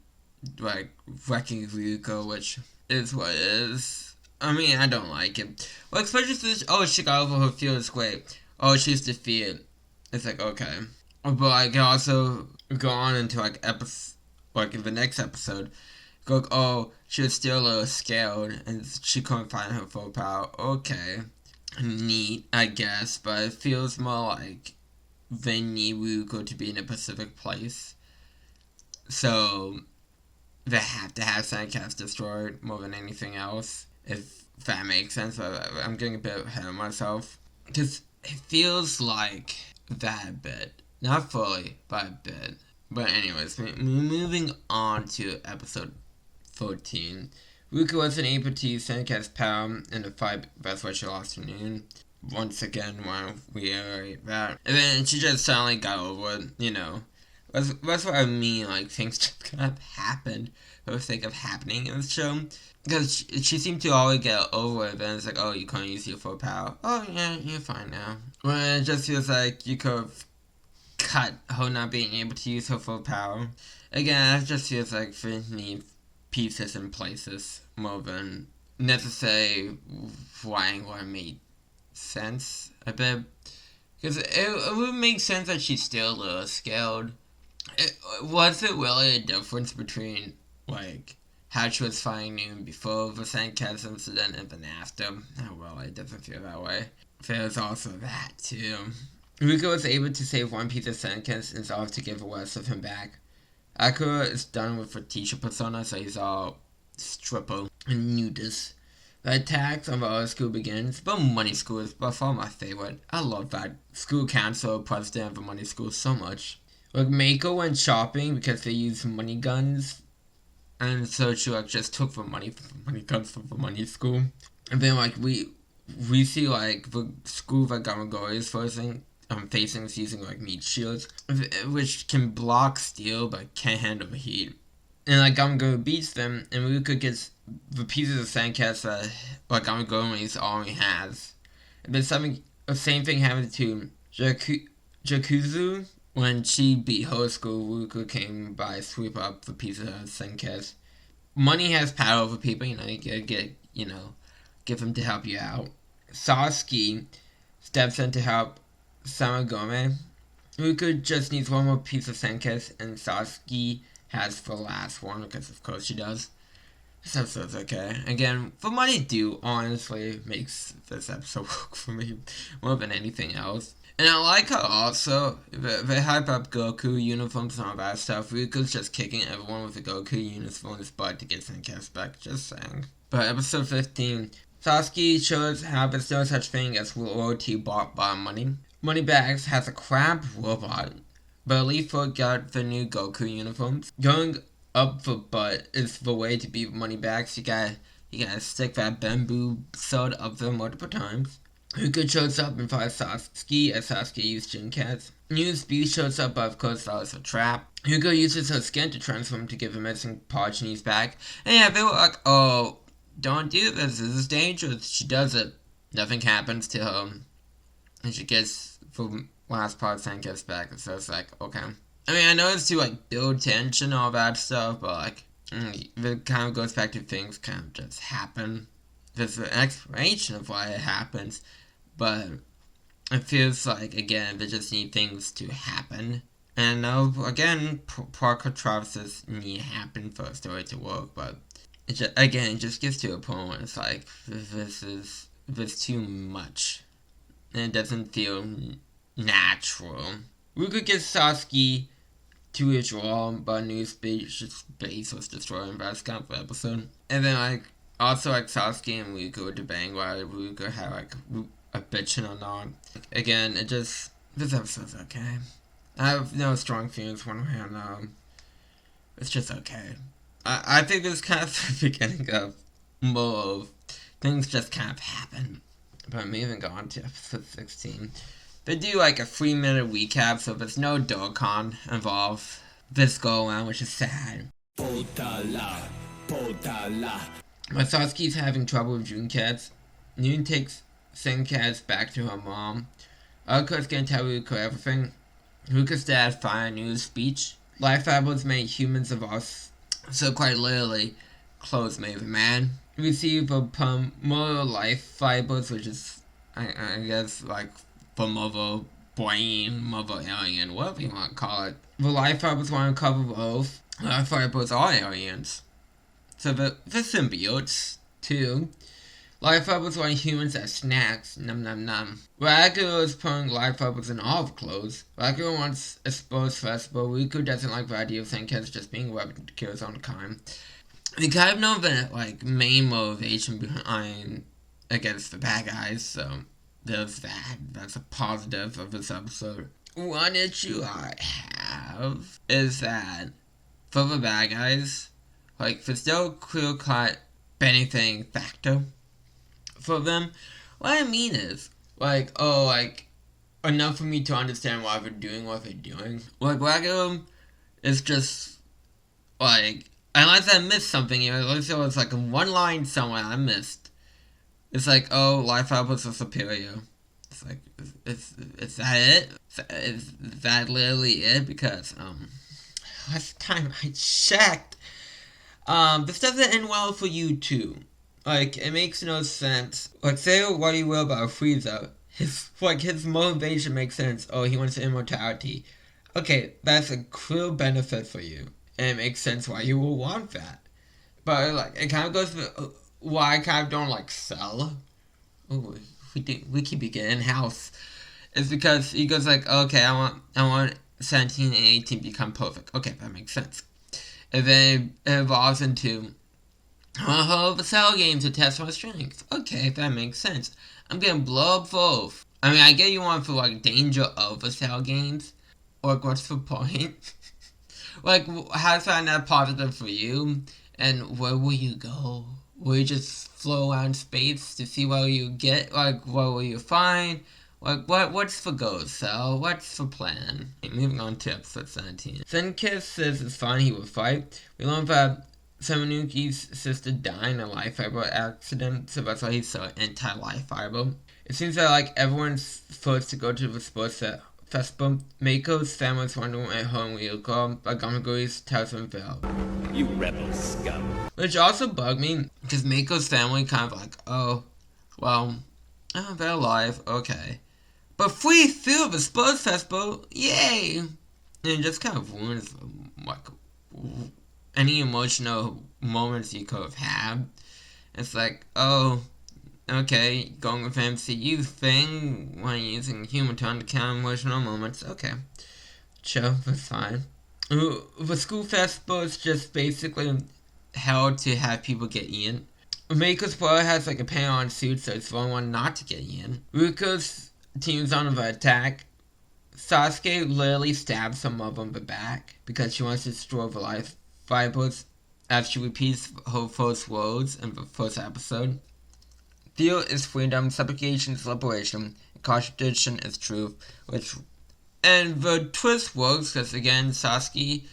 like wrecking Ryuko, which is what it is. I mean, I don't like it. Well, especially since she got over her feelings great. Oh, she's defeated. It's like okay, but like it also go on into like in the next episode. Go, oh, she was still a little scared and she couldn't find her full power. Okay. Neat, I guess, but it feels more like they need Ryuko to be in a specific place. So they have to have Sandcast destroyed more than anything else, if that makes sense. I'm getting a bit ahead of myself. Because it feels like that bit. Not fully, but a bit. But anyways, moving on to episode 14. Ryuko wasn't able to use Sandcast's power in the fight. That's why she lost to Noon. Once again, want to reiterate that. And then she just suddenly got over it, you know. That's what I mean, like, things just kind of happened for the sake of happening in the show. Because she seemed to always get over it, then it's like, oh, you can't use your full power. Oh, yeah, you're fine now. When it just feels like you could have cut her not being able to use her full power. Again, it just feels like they need pieces and places more than necessary writing or made sense a bit. Because it would make sense that she's still a little scared. Was it really a difference between, like, how she was fighting Noon before the Sandcast incident and then after? Oh, well, it doesn't feel that way. There's also that, too. Ryuko was able to save one piece of Sandcast and resolved to give the rest of him back. Akira is done with the teacher persona, so he's all stripper and nudist. The attacks on the other school begins, but Money School is by far my favorite. I love that school council president of the Money School so much. Like, Mako went shopping because they used money guns, and so she like just took the money guns from the Money School. And then like we see like the school that Gamagori is facing is using like meat shields, which can block steel but can't handle the heat. And like Gamagori beats them, and Ryuko gets the pieces of Sandcast that like Gamagori's already has. And then the same thing happened to Jakuzu. When she beat her school, Ryuko came by, sweep up the pieces of Sandcast. Money has power over people, you gotta give him to help you out. Sasuke steps in to help Samagome. Ryuko just needs one more piece of Sandcast, and Sasuke has the last one, because of course she does. This episode's okay. Again, the money due honestly makes this episode work for me more than anything else. And I like how also they hype up Goku uniforms and all that stuff. Ryuko's just kicking everyone with a Goku uniform in his butt to get Sandcast back, just saying. But episode 15, Sasuke shows how there's no such thing as loyalty bought by money. Moneybags has a crab robot, but Leaf got the new Goku uniforms. Going up the butt is the way to beat Moneybags. You gotta stick that bamboo sword up there multiple times. Ryuko shows up and fights Sasuke as Sasuke used Jinkats. New Speed shows up, but of course that was a trap. Ryuko uses her skin to transform to give the missing part she needs back. And yeah, they were like, oh, don't do this is dangerous. She does it. Nothing happens to her. And she gets the last part Sen gets back. So it's like, okay. I mean, I know it's to like build tension and all that stuff, but like it kind of goes back to things kind of just happen. There's an explanation of why it happens, but it feels like again they just need things to happen. And again, Parker Travis's need to happen for a story to work, but it just gets to a point where it's like this too much, and it doesn't feel natural. Ruka gets Sasuke to withdraw, but news base was destroyed in that kind of episode. And then like also like Sasuke and Ruka were debating whether Ruka had like a bitchin' or not. Again, this episode's okay. I have no strong feelings one way or another. It's just okay. I think this is kind of the beginning of more of things just kind of happen. But I'm even going to episode 16. They do like a 3-minute recap, so there's no Dokkan involved this go around, which is sad. Potala. But Sasuke's having trouble with Junkets. Noon takes Senketsu back to her mom. Ulco's gonna tell Ruka everything. Ruka's dad finally knew his speech. Life fibers made humans of us, so quite literally, clothes made of man. Receive a primordial life fibers, which is, I guess, like, for mother brain, mother alien, whatever you want to call it. The life fibers want to cover both. Life fibers are aliens. So the symbiotes, too. Life fibers want humans as snacks, num num num. Ragu is putting life fibers in all of clothes. Ragu wants a sports festival. Riku doesn't like the idea of Senketsu just being weapon to kill his own kind. We kind of know the like main motivation behind against the bad guys, so there's that. That's a positive of this episode. One issue I have is that for the bad guys, like there's no clear-cut benefiting factor for them. What I mean is, like, enough for me to understand why they're doing what they're doing. Like, Ragu is just, like, unless I missed something, unless there was, like, one line somewhere I missed, it's like, oh, life fibers are superior. It's like, is that it? Is that literally it? Because, last time I checked, this doesn't end well for you, too. Like, it makes no sense. Like, say what you will about Frieza. His motivation makes sense. Oh, he wants immortality. Okay, that's a clear benefit for you. And it makes sense why you will want that. But, like, it kind of goes to why I kind of don't, like, sell. Ooh, we keep it in-house. It's because he goes like, okay, I want 17 and 18 become perfect. Okay, that makes sense. And then it evolves into the cell game to test my strength. Okay, that makes sense. I'm gonna blow up both. I mean, I get you want for like danger of the cell games. Or what's the point? Like, how's that not positive for you? And where will you go? Will you just flow around space to see what you get? Like, what will you find? Like, what's the goal, Cell? What's the plan? Okay, moving on to episode 17. Senketsu says it's fine, he will fight. We learn that Samanuki's sister died in a life fiber accident, so that's why he's so anti-life fiber. It seems that like everyone's forced to go to the sports festival. Mako's family's wondering at home will go, but Gamaguri's tells him fail. You rebel scum. Which also bugged me, because Mako's family kind of like, oh, well, they're alive, okay. But free through the sports festival, yay! And it just kind of ruins like any emotional moments you could have had. It's like, oh, okay, going with MCU thing when using human tone to count emotional moments. Okay, sure, that's fine. The school festival is just basically held to have people get in. Mako's brother has like a pan-on suit, so it's the only one not to get in. Ruko's team's on the attack. Sasuke literally stabs some of them in the back because she wants to destroy the life fibers as she repeats her first words in the first episode. Fear is freedom, supplication is liberation, contradiction is truth, and the twist works because again Sasuke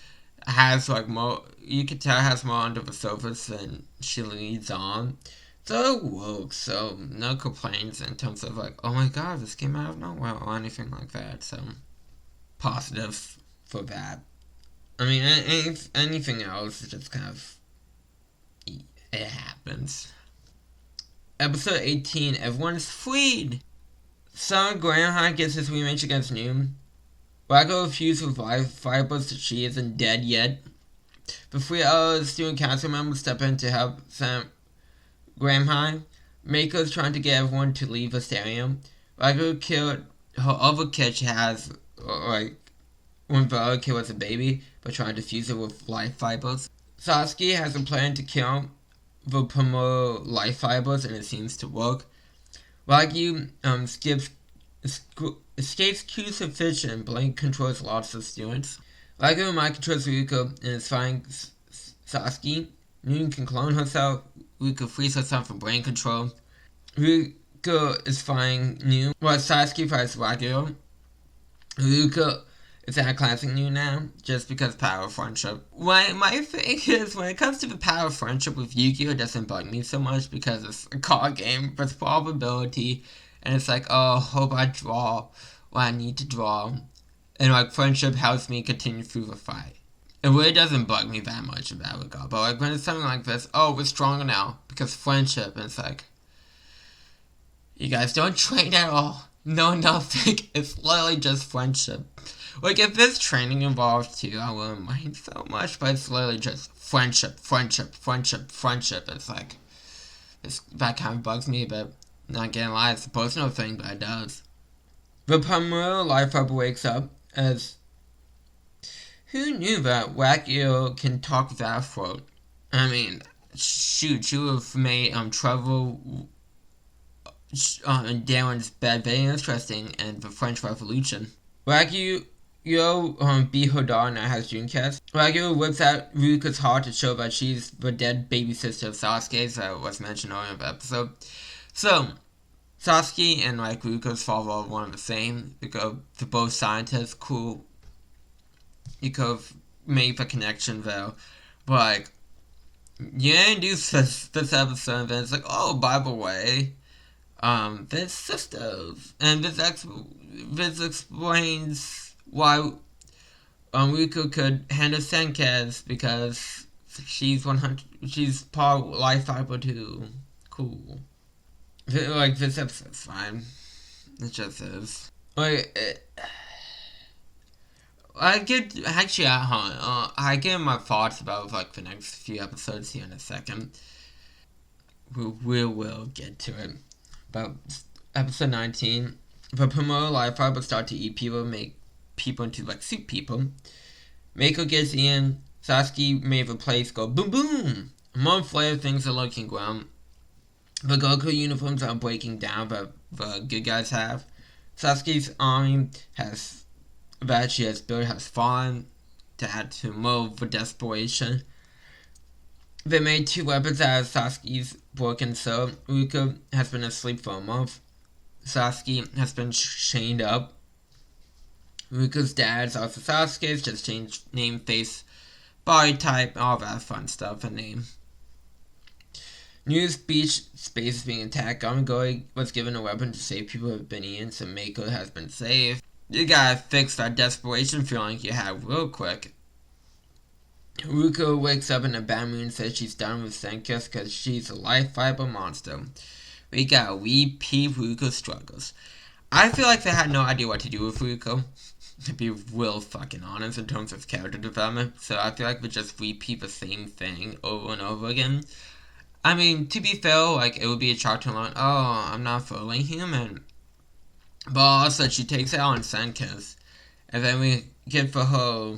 has like more, you can tell has more under the surface than she leads on. so woke, so no complaints in terms of like, oh my god, this came out of nowhere or anything like that. So positive for that. I mean, anything else is just kind of it happens. Episode 18, everyone's freed. Son Graham gets his rematch against Noom. Wacko refused with life fibers that she isn't dead yet. The 3 other student council members step in to help Sam Graham. Mako is trying to get everyone to leave the stadium. Wacko killed her other kid she has, like, when the other kid was a baby, but trying to fuse it with life fibers. Sasuke has a plan to kill the promoter life fibers, and it seems to work. Wagyu escapes crucifixion and Blank controls lots of students. Wagyu mind controls Ryuko and is fighting Sasuke. Noon can clone herself. Ryuko frees herself from brain control. Ryuko is fighting Noon, while Sasuke fights Wagyu. Ryuko is at classic Noon now, just because power of friendship. My thing is, when it comes to the power of friendship with Yu-Gi-Oh, it doesn't bug me so much because it's a card game with probability, and it's like, oh, hope I draw what I need to draw, and like friendship helps me continue through the fight. It really doesn't bug me that much in that regard, but like when it's something like this, oh, we're stronger now because friendship, and it's like, you guys don't train at all. No, nothing. It's literally just friendship. Like, if there's training involved too, I wouldn't mind so much, but it's literally just friendship. It's like, that kind of bugs me, but not gonna lie, it's a personal thing, but it does. The Palmyra life fiber wakes up as, who knew that Wacko can talk without throat? I mean, shoot, she would have made Trevor and Darren's bed very interesting and the French Revolution. Wagyu beat her daughter now has Dreamcast. Wagyu whips out Ryuko's heart to show that she's the dead baby sister of Sasuke, that was mentioned earlier in the episode. So, Sasuke and like Ryuko's father are one and the same because they're both scientists. Cool. You could have made the connection though, but like, you introduce this episode and then it's like, oh, by the way, there's sisters, and this explains why Ryuko could handle Senkes because she's part life fiber too. Cool. Like, this episode's fine. It just is. Like, I get my thoughts about like the next few episodes here in a second. We will get to it. About episode 19, the promoter life fiber start to eat people, make people into like soup people. Mako gets in. Sasuke made the place go boom boom. A month later, things are looking grim. The Goku uniforms are breaking down, but the good guys have. Sasuke's army that she has built has fallen to add to more of the desperation. They made 2 weapons out of Sasuke's broken sword. Ryuko has been asleep for a month. Sasuke has been chained up. Ryuko's dad's also Sasuke's, just changed name, face, body type, all that fun stuff, and name. News beach space is being attacked. Gamagori was given a weapon to save people who have been eaten, so Mako has been saved. You gotta fix that desperation feeling you had real quick. Ryuko wakes up in a bad mood and says she's done with Senkes because she's a life fiber monster. We got repeat Ryuko struggles. I feel like they had no idea what to do with Ryuko, to be real fucking honest in terms of character development, so I feel like we just repeat the same thing over and over again. I mean, to be fair, like, it would be a shock to learn, oh, I'm not fully human. But also, she takes it on Senkes, and then we get for her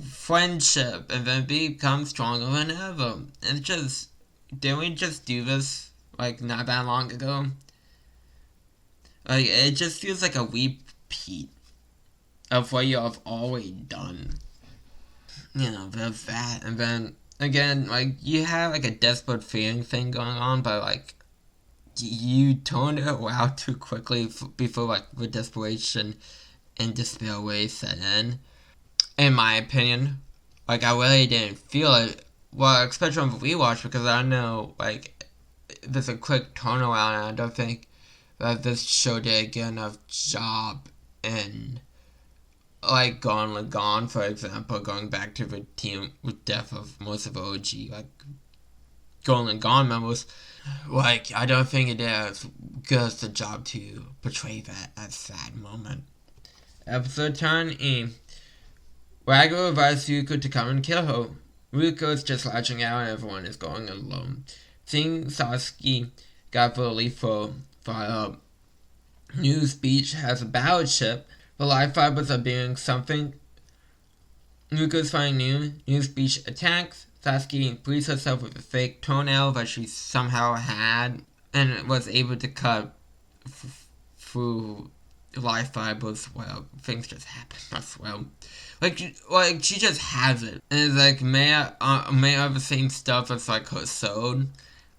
friendship, and then become stronger than ever. It's just, didn't we just do this, like, not that long ago? Like, it just feels like a repeat of what you have always done. You know, there's that, and then, again, like, you have, like, a desperate feeling thing going on, but, like, you toned it out too quickly before, like, the desperation and despair waves set in my opinion. Like, I really didn't feel it, well, especially on the rewatch, because I know, like, there's a quick turnaround, and I don't think that this show did a good enough job in, like, Gone Lagann, for example, going back to the team with death of most of the OG, like, Gone Lagann members. Like, I don't think it did as good as the job to portray that as sad moment. Episode 10. Ragu advises Ryuko to come and kill her. Ryuko is just latching out and everyone is going alone. Seeing Sasuke got relief for News Beach has a battleship. The life fibers are doing something. Ryuko's finding News Beach attacks. Sasuke bleeds herself with a fake toenail that she somehow had and was able to cut through life fibers. Well, things just happen as well. Like she just has it. And it's like, may I have the same stuff as like her sword?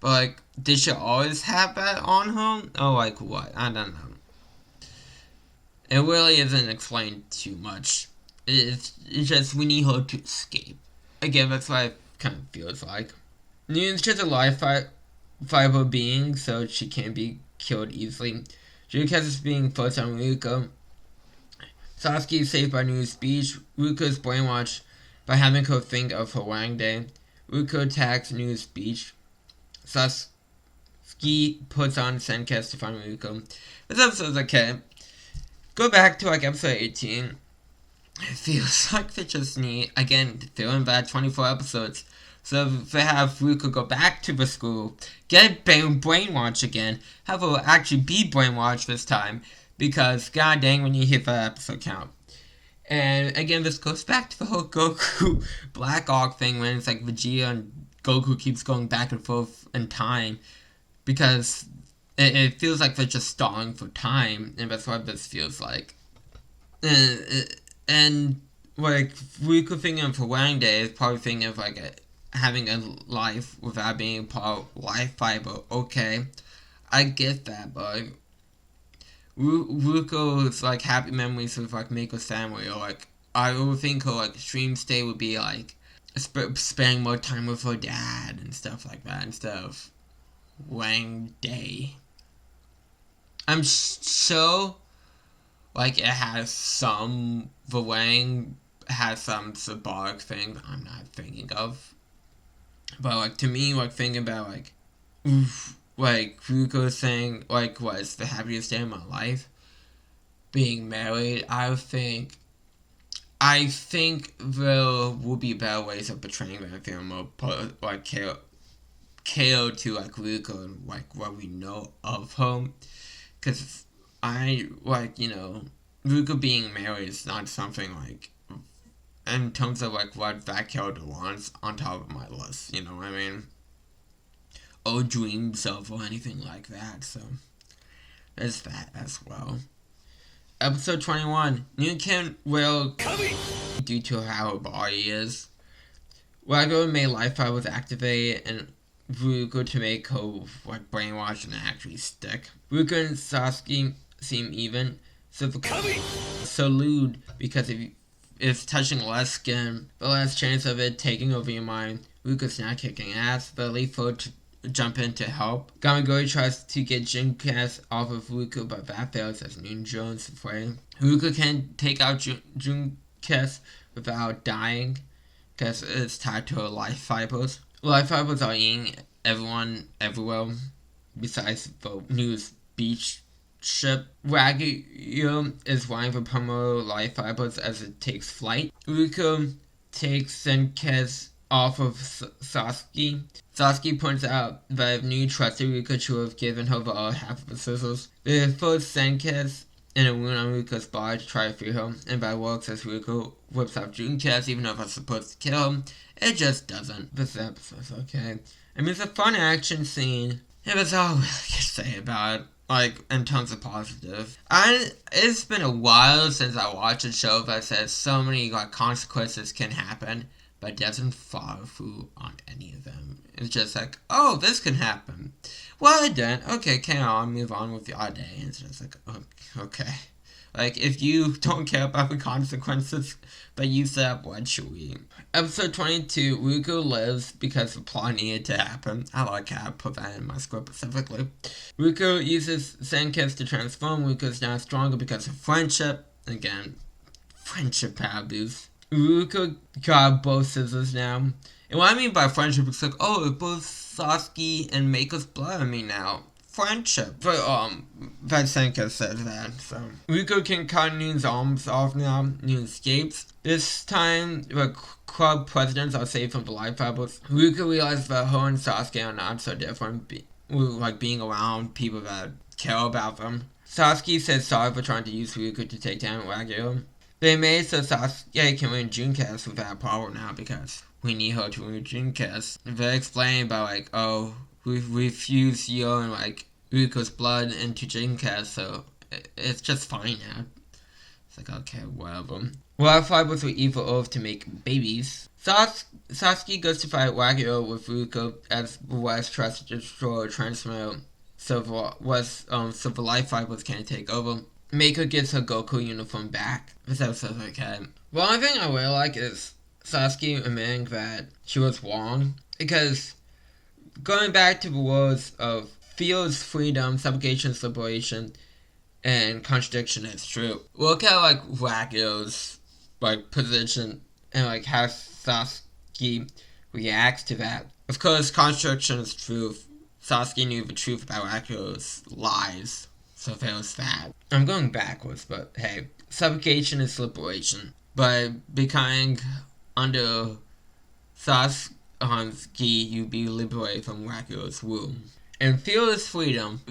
But like, did she always have that on her? Or like what? I don't know. It really isn't explained too much. It's just we need her to escape. Again, that's what it kind of feels like. News just a life fiber being, so she can't be killed easily. Jukes is being forced on Ryuko. Sasuke is saved by News Beach. Ryuko is brainwashed by having her think of her wedding day. Ryuko attacks News Beach. Sasuke puts on Senketsu to find Ryuko. This episode's okay. Go back to like episode 18. It feels like they just need, again, to fill in that 24 episodes. So they have Ryuko go back to the school, get brainwashed again, have her actually be brainwashed this time, because god dang when you hit that episode count. And again, this goes back to the whole Goku Black Arc thing when it's like Vegeta and Goku keeps going back and forth in time, because it feels like they're just stalling for time, and that's what this feels like. And like, Ryuko thinking of her wedding day is probably thinking of like having a life without being part of life fiber. Okay, I get that, but Ryuko's like happy memories with like Mako's family, or like I would think her like dream state would be like spending more time with her dad and stuff like that instead of wedding day. I'm sure like it has some, the wedding has some symbolic thing I'm not thinking of. But like to me, like thinking about like, oof, like Ryuko saying like what's the happiest day of my life, being married. I think there will be better ways of portraying that film, more like KO to like Ryuko and like what we know of her. Cause I like, you know, Ryuko being married is not something like, in terms of like what that character wants, on top of my list, you know what I mean? Or dreams of or anything like that, so there's that as well. Episode 21, Nukin will, due to how her body is, Ragu made life fibers activate and Ryuko to make her like brainwash and actually stick. Ryuko and Sasuke seem even, so lewd because if it's touching less skin, the less chance of it taking over your mind. Ryuko's not kicking ass, but leave for to jump in to help. Gamagori tries to get Junketsu off of Ryuko, but that fails as Noon Jones is afraid. Ryuko can take out Junketsu without dying, because it's tied to her life fibers. Life fibers are eating everyone everywhere, besides the News Beach ship. Ragu is flying for promo life fibers as it takes flight. Ryuko takes Senketsu off of Sasuke. Sasuke points out that if New trusted Ryuko should have given her the other half of the scissors. They force Senketsu in a wound on Ryuko's body to try to free her, and that works as Ryuko whips out Junketsu even though it's supposed to kill him. It just doesn't. This episode's okay. I mean, it's a fun action scene. Yeah, that's all I really can say about it. Like, in terms of positive. It's been a while since I watched a show that says so many, like, consequences can happen, but doesn't follow through on any of them. It's just like, oh, this can happen. Well, it didn't. Okay, carry on, move on with your day. It's just like, okay. Like, if you don't care about the consequences, but you set up, what should we? Episode 22, Ruko lives because the plot needed to happen. I like how I put that in my script specifically. Ruko uses Senkiss to transform. Ruko's now stronger because of friendship. Again, friendship power boost. Ruko got both scissors now. And what I mean by friendship is like, oh, both Sasuke and Mako's blood on me now. Friendship. But, that Senka says that, so. Ruko can cut Noon's arms off now. Noon escapes. This time, the club presidents are safe from the life fibers. Ruko realizes that her and Sasuke are not so different, like being around people that care about them. Sasuke says sorry for trying to use Ruko to take down Wagyu. They made so Sasuke can win Junkets without power now because we need her to win Junkets. They explain about like, oh, we fused Yo and like Ruko's blood into Junkets, so it's just fine now. It's like, okay, whatever. Life fibers were evil oath to make babies. Sasuke goes to fight Wagyu with Ruko as the West tries to destroy Transformer, so the life fibers can't take over. Mako gets her Goku uniform back. This episode's okay. One thing I really like is Sasuke admitting that she was wrong, because going back to the words of feels freedom, subjugation's liberation, and contradiction is true. Look at like Wagyu's like position and like how Sasuke reacts to that. Of course, contradiction is truth. Sasuke knew the truth about Wagyu's lies, so there was that. I'm going backwards, but hey, subjugation is liberation. By becoming under Sasuke, you be liberated from Wagyu's womb. And feel is freedom.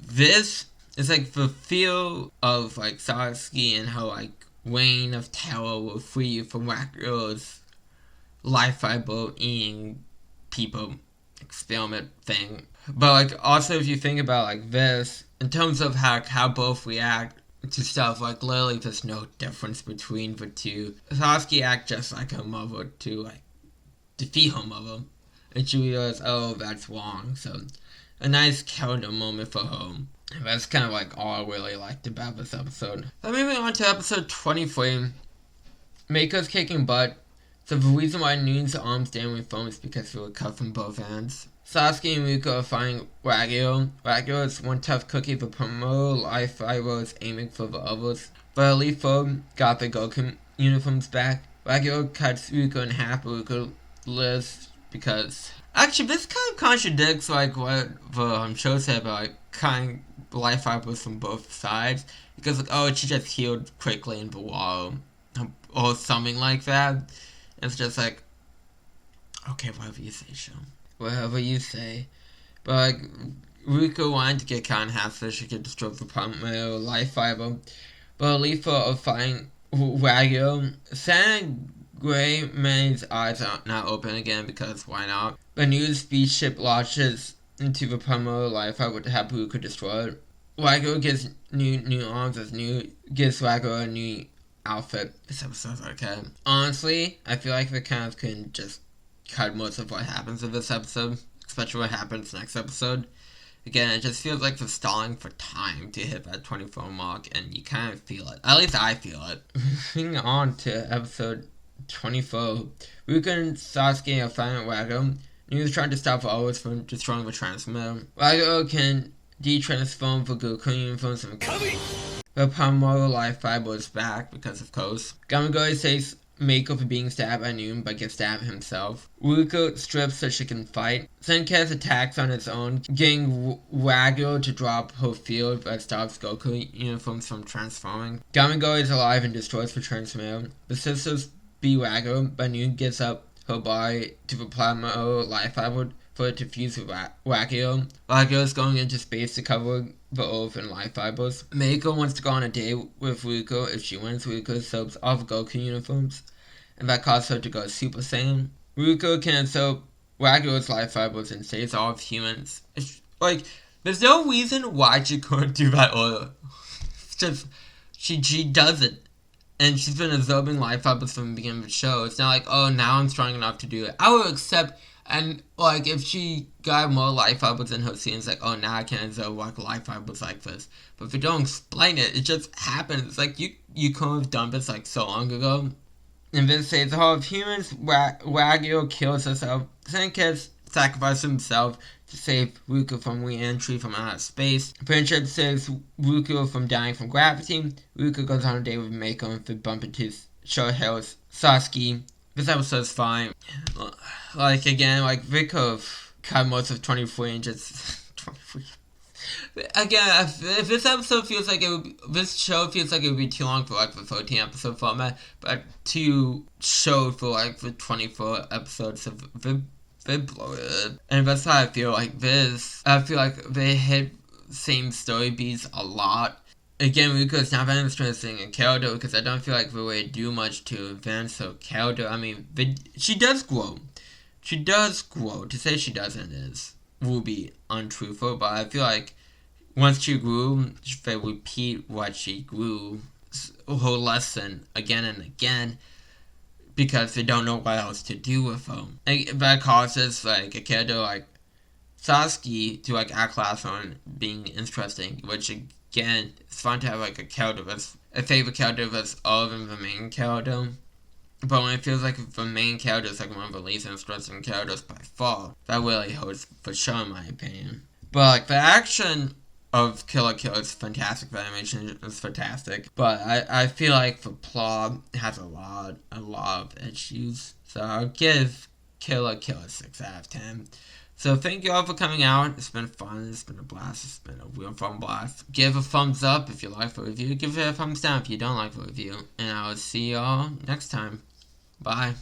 This is like the feel of like Sasuke and how like reign of terror will free you from Wagyu's life fiber eating people experiment thing. But like also if you think about like this, in terms of how both react to stuff, like literally there's no difference between the two. Sasuke acts just like her mother to like defeat her mother. And she realizes, oh, that's wrong. So a nice counter moment for her. That's kind of like all I really liked about this episode. But moving on to episode 23. Mako's kicking butt. So the reason why Noon's arms damn foam is because they were cut from both ends. Sasuke and Ruko are fighting Wagyu. Wagyu is one tough cookie, but Promo Life Fiber is aiming for the others. But Elite Foe got the Goku uniforms back. Wagyu cuts Ruko in half, but Ruko lives because... Actually, this kind of contradicts like what the show said about like, cutting life fibers from both sides. Because like, oh, she just healed quickly in the wall. Or something like that. It's just like, okay, whatever you say, show. Whatever you say. But like, Ruko wanted to get cut in half so she could destroy the Promo life fiber. But Alifa of fighting Wagyu, Sangre Man's eyes are not open again because why not? A new spaceship launches into the Promo life fiber to have Ruko destroy it. Wagyu gets new arms as gives Wagyu a new outfit. This episode's okay. Honestly, I feel like they kind of can just cut most of what happens in this episode, especially what happens next episode. Again, it just feels like they're stalling for time to hit that 24 mark, and you kind of feel it. At least I feel it. Moving on to episode 24. Ruko and Sasuke are fighting Wagyu. Noon's trying to stop others from destroying the transmitter. Wagyu can de-transform the Goku uniforms from the Palmoro life fiber is back because of course. Gamagori says Mako for being stabbed by Noon but gets stabbed himself. Ruko strips so she can fight. Senkiss attacks on its own, getting Wagyu to drop her field that stops Goku uniforms from transforming. Gamagori is alive and destroys the transmitter. The sisters beat Wagyu, but Noon gets up her body to the Palmoro life fiber for it to fuse with Wagyu. Wagyu is going into space to cover the earth and life fibers. Mako wants to go on a date with Ruko. If she wins, Ruko soaks all the Goku uniforms, and that causes her to go Super Saiyan. Ruko can soak Wagyu's life fibers and saves all of humans. It's, like, there's no reason why she couldn't do that earlier. It's just, she does it. And she's been absorbing life fibers from the beginning of the show. It's not like, oh, now I'm strong enough to do it. I would accept And like if she got more life up in her scenes, like, oh, now I can't tell what life up was like this. But if you don't explain it, it just happens. Like you could have done this like so long ago. In this says the Hall of Humans, Wagyu kills herself. Zenkiss sacrifices himself to save Ruka from re-entry from outer space. Friendship saves Ruka from dying from gravity. Ruka goes on a date with Mako and they bump into short hair's Sasuke. This episode's fine. Like again, like they could have cut most of 24 inches. 24. Again, if this episode feels like it would be, this show feels like it would be too long for like the 14 episode format, but too short for like the 24 episodes of the bloated. And that's how I feel like this. I feel like they hit same story beats a lot. Again, Ruka's not very interesting in character because I don't feel like they would do much to advance her character. I mean, she does grow. She does grow. To say she doesn't will be untruthful, but I feel like once she grew, they repeat what she grew, her lesson again and again, because they don't know what else to do with her. That causes like a character like Sasuke to like act class on being interesting, which again, it's fun to have like a favorite character that's other than the main character. But when it feels like the main character is like one of the least interesting characters by far, that really hurts for sure in my opinion. But like the action of Kill la Kill is fantastic, the animation is fantastic. But I feel like the plot has a lot of issues. So I'll give Kill la Kill a 6 out of 10. So thank you all for coming out. It's been fun. It's been a blast. It's been a real fun blast. Give a thumbs up if you like the review. Give it a thumbs down if you don't like the review. And I will see y'all next time. Bye.